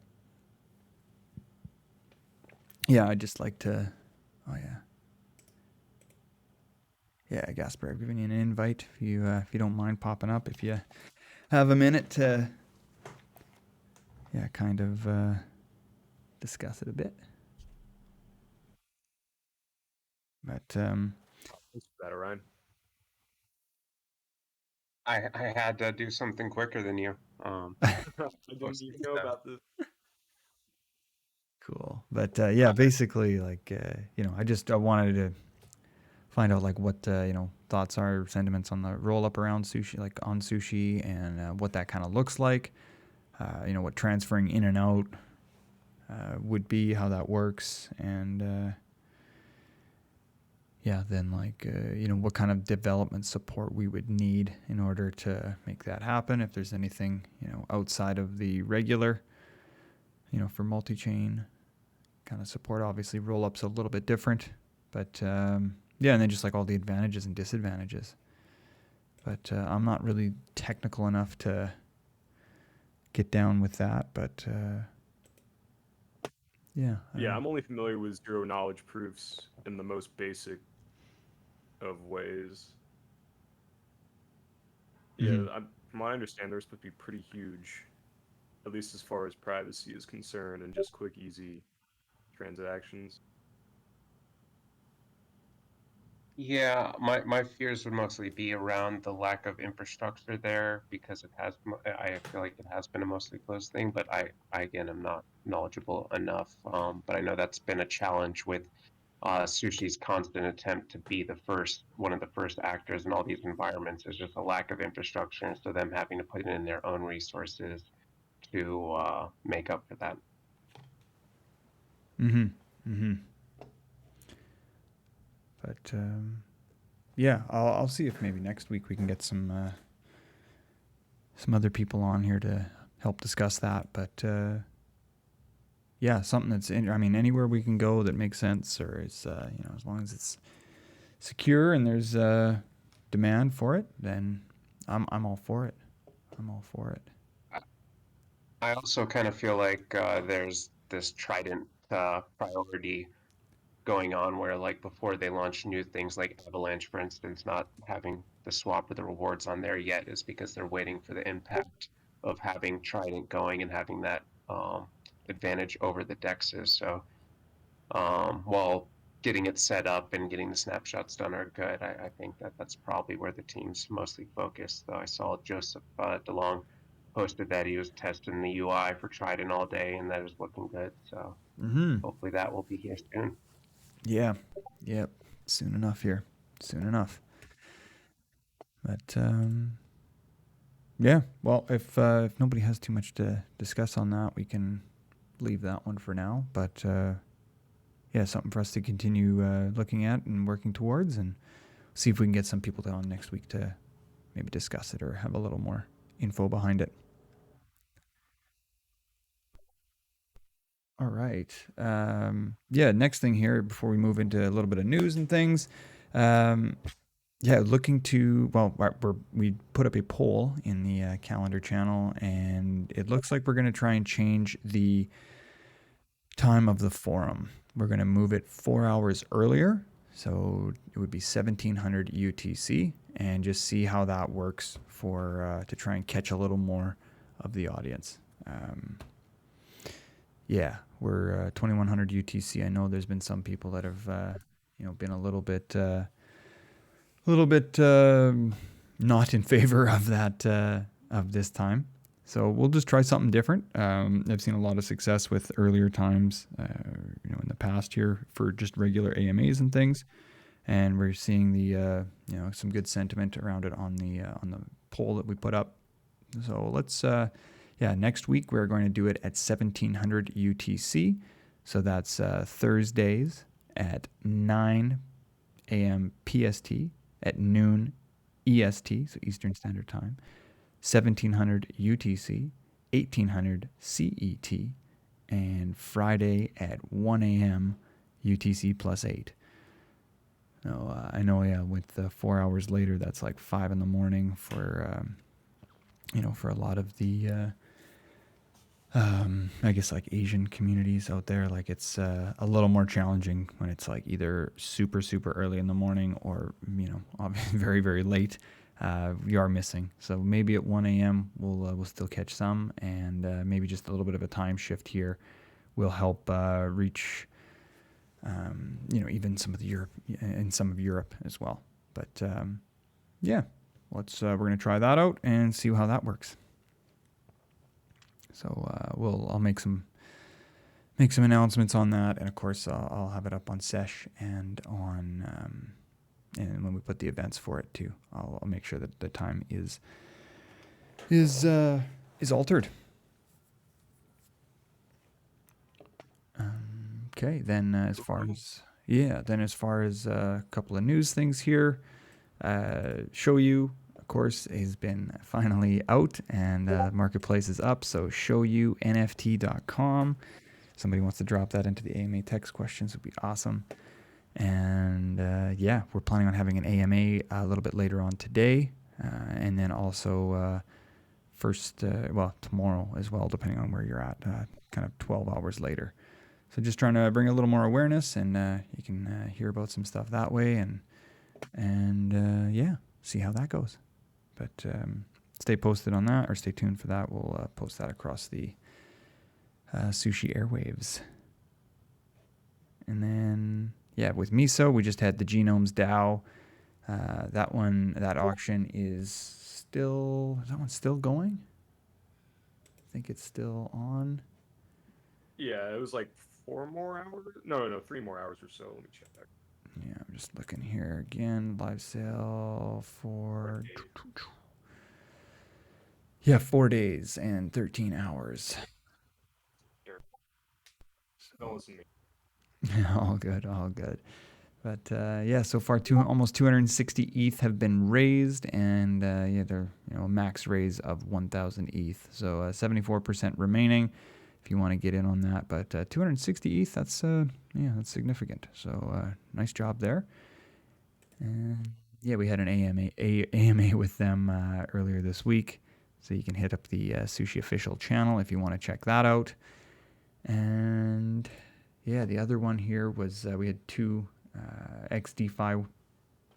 I'd just like to, Gasper, I've given you an invite. If you don't mind popping up, if you have a minute to, kind of discuss it a bit. But thanks for that, Orion. I had to do something quicker than you. I didn't even know about this. Cool. But basically, I wanted to find out what thoughts are, sentiments on the roll up around Sushi, on Sushi, and what that kind of looks like. What transferring in and out would be, how that works, and then what kind of development support we would need in order to make that happen. If there's anything outside of the regular, for multi-chain kind of support. Obviously, roll up's a little bit different, but and then just all the advantages and disadvantages. But I'm not really technical enough to get down with that, but I'm only familiar with zero knowledge proofs in the most basic of ways. From what I understand, they're supposed to be pretty huge, at least as far as privacy is concerned, and just quick, easy transactions. Yeah, my fears would mostly be around the lack of infrastructure there because I feel like it has been a mostly closed thing, but I again am not knowledgeable enough. But I know that's been a challenge with Sushi's constant attempt to be one of the first actors in all these environments. There's just a lack of infrastructure, and so them having to put in their own resources to make up for that. Mm-hmm. Mm-hmm. But yeah, I'll see if maybe next week we can get some other people on here to help discuss that. But yeah, something that's I mean, anywhere we can go that makes sense, or is as long as it's secure and there's demand for it, then I'm all for it. I'm all for it. I also kind of feel like there's this trident priority going on where, like, before they launch new things like Avalanche, for instance, not having the swap or the rewards on there yet is because they're waiting for the impact of having Trident going and having that advantage over the Dexes. So while getting it set up and getting the snapshots done are good, I think that's probably where the team's mostly focused. Though I saw Joseph DeLong posted that he was testing the UI for Trident all day, and that is looking good. So hopefully that will be here soon. Yeah. Yep. Soon enough here. Soon enough. But yeah. Well, if nobody has too much to discuss on that, we can leave that one for now. But yeah, something for us to continue looking at and working towards, and see if we can get some people on next week to maybe discuss it or have a little more info behind it. All right. Yeah, next thing here before we move into a little bit of news and things. Yeah, looking to, well, we put up a poll in the calendar channel, and it looks like we're going to try and change the time of the forum. We're going to move it 4 hours earlier. So it would be 1700 UTC, and just see how that works for to try and catch a little more of the audience. Yeah, we're 2100 UTC. I know there's been some people that have been a little bit not in favor of that of this time. So we'll just try something different. I've seen a lot of success with earlier times, in the past here for just regular AMAs and things, and we're seeing the some good sentiment around it on the poll that we put up. So let's next week we're going to do it at 1700 UTC. So that's Thursdays at 9 a.m. PST, at noon EST, so Eastern Standard Time, 1700 UTC, 1800 CET, and Friday at 1 a.m. UTC plus 8. I know, with 4 hours later, that's like 5 in the morning for, for a lot of the, I guess, like Asian communities out there. Like, it's a little more challenging when it's like either super, super early in the morning or, obviously very, very late. We are missing. So maybe at 1 a.m. we'll still catch some, and maybe just a little bit of a time shift here will help reach, even some of Europe as well. But yeah, we're going to try that out and see how that works. So I'll make some announcements on that, and of course I'll have it up on Sesh and on and when we put the events for it too, I'll make sure that the time is altered. Okay, then as far as a couple of news things here, Show You, of course, has been finally out, and marketplace is up. So showyouNFT.com. Somebody wants to drop that into the AMA text questions, would be awesome. And we're planning on having an AMA a little bit later on today, and then also tomorrow as well, depending on where you're at, kind of 12 hours later. So just trying to bring a little more awareness, and you can hear about some stuff that way, and see how that goes. But stay posted on that, or stay tuned for that. We'll post that across the Sushi airwaves. And then, with miso, we just had the Genomes DAO. That auction is that one still going? I think it's still on. Yeah, it was like 4 more hours. No, 3 more hours or so. Let me check. Yeah, I'm just looking here again. Live sale for 4 days and 13 hours. Here. Don't listen to me. All good, all good. But so far almost 260 ETH have been raised, and they're max raise of 1,000 ETH. So 74% remaining, if you want to get in on that. But 260 ETH, that's significant. So nice job there. And we had an AMA with them earlier this week, so you can hit up the Sushi official channel if you want to check that out. And the other one here was we had 2 XDeFi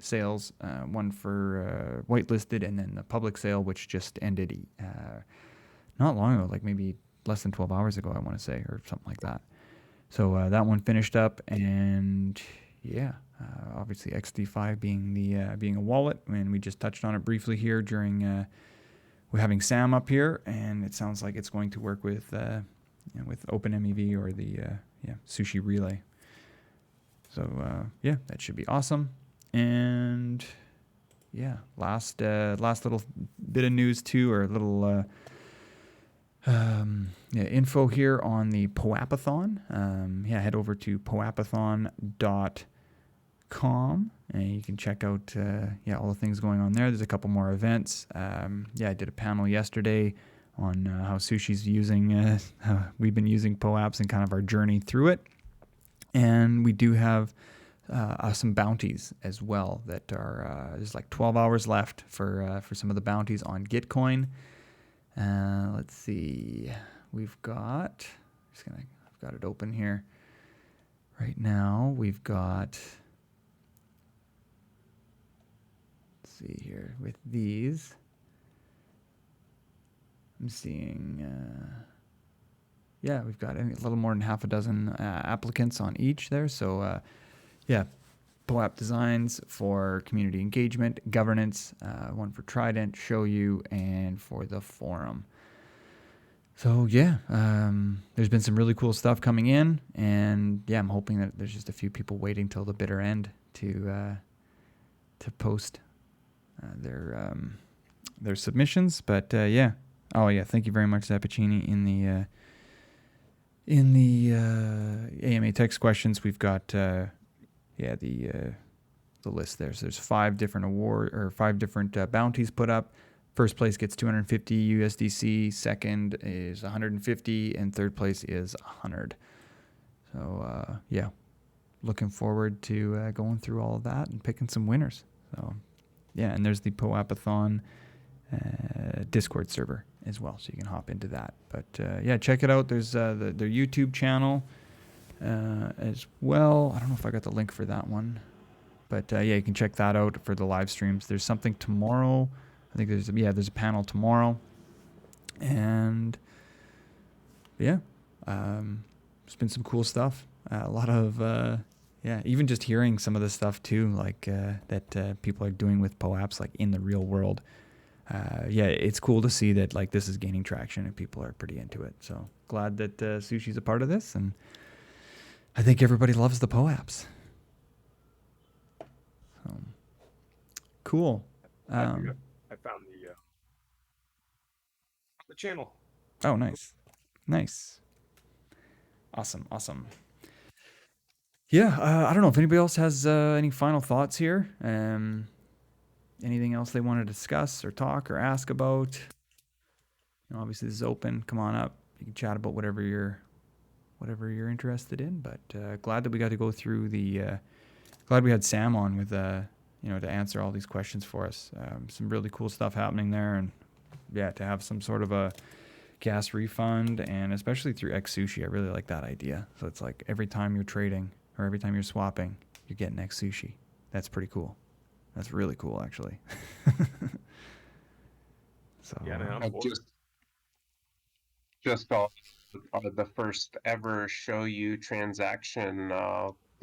sales, one for whitelisted, and then the public sale, which just ended not long ago, like maybe less than 12 hours ago, I want to say, or something like that. So that one finished up, and obviously XDeFi being a wallet, and we just touched on it briefly here during we're having Sam up here, and it sounds like it's going to work with OpenMEV or the Sushi Relay. So that should be awesome. And last little bit of news too, or a little info here on the Poapathon. Head over to poapathon.com and you can check out all the things going on there. There's a couple more events. I did a panel yesterday on how Sushi's using how we've been using PoApps and kind of our journey through it. And we do have some bounties as well that are there's like 12 hours left for some of the bounties on Gitcoin. Let's see, I've got it open here right now. We've got, let's see here with these. I'm seeing. We've got a little more than half a dozen applicants on each there. So, PoApp designs for community engagement, governance, one for Trident, Show You, and for the forum. So, there's been some really cool stuff coming in, and I'm hoping that there's just a few people waiting till the bitter end to post their submissions. But thank you very much, Zappuccini, in the AMA text questions. We've got the list there. So there's 5 different bounties put up. First place gets 250 USDC, second is 150, and third place is 100. So looking forward to going through all of that and picking some winners. So and there's the Poapathon Discord server as well, so you can hop into that. But check it out. There's their YouTube channel as well. I don't know if I got the link for that one, but you can check that out for the live streams. There's something tomorrow. I think there's a panel tomorrow, and there's been some cool stuff. A lot of even just hearing some of the stuff too, like that people are doing with PoApps, like in the real world. It's cool to see that like this is gaining traction and people are pretty into it. So glad that Sushi's a part of this, and I think everybody loves the PoApps. So cool. I found the channel. Oh, nice. Awesome. I don't know if anybody else has any final thoughts here. Anything else they want to discuss or talk or ask about? Obviously this is open. Come on up. You can chat about whatever you're interested in. But glad that we got to go through glad we had Sam on with to answer all these questions for us. Some really cool stuff happening there, and to have some sort of a gas refund, and especially through X Sushi, I really like that idea. So it's like every time you're trading or every time you're swapping, you're getting X Sushi. That's pretty cool. That's really cool, actually. So Man, just off the first ever Show You transaction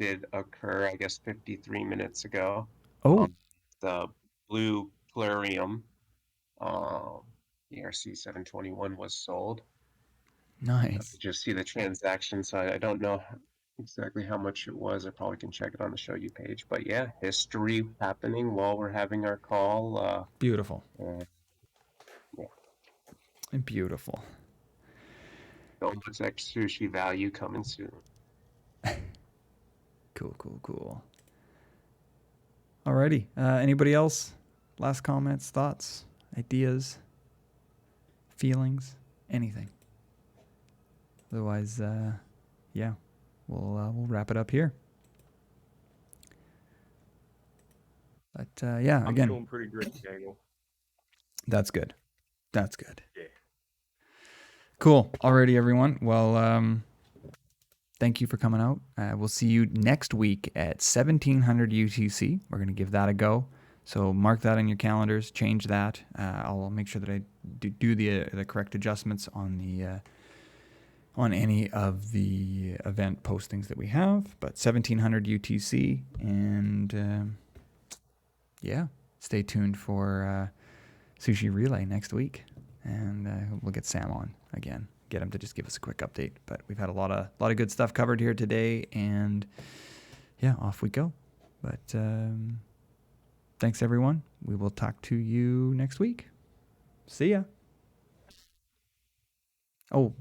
did occur, I guess, 53 minutes ago. Oh, The blue plurium, ERC 721 was sold. nice. Just see the transaction, so I don't know exactly how much it was. I probably can check it on the show you page. But yeah, history happening while we're having our call. Beautiful. Yeah, Beautiful. so much extra sushi value coming soon. Cool, cool, cool. Alrighty. Anybody else? Last comments, thoughts, ideas, feelings, anything? Otherwise, yeah, we'll wrap it up here. But yeah, I'm again, feeling pretty great, Daniel. that's good. That's good. Yeah. Cool. Alrighty, everyone. Well, thank you for coming out. We'll see you next week at 1700 UTC. We're going to give that a go. So mark that on your calendars. Change that. I'll make sure that I do the correct adjustments on the on any of the event postings that we have. But 1700 UTC, and yeah, stay tuned for Sushi Relay next week, and we'll get Sam on again. Get him to just give us a quick update. But we've had a lot of good stuff covered here today, and yeah, off we go. But thanks, everyone. We will talk to you next week. See ya. Oh,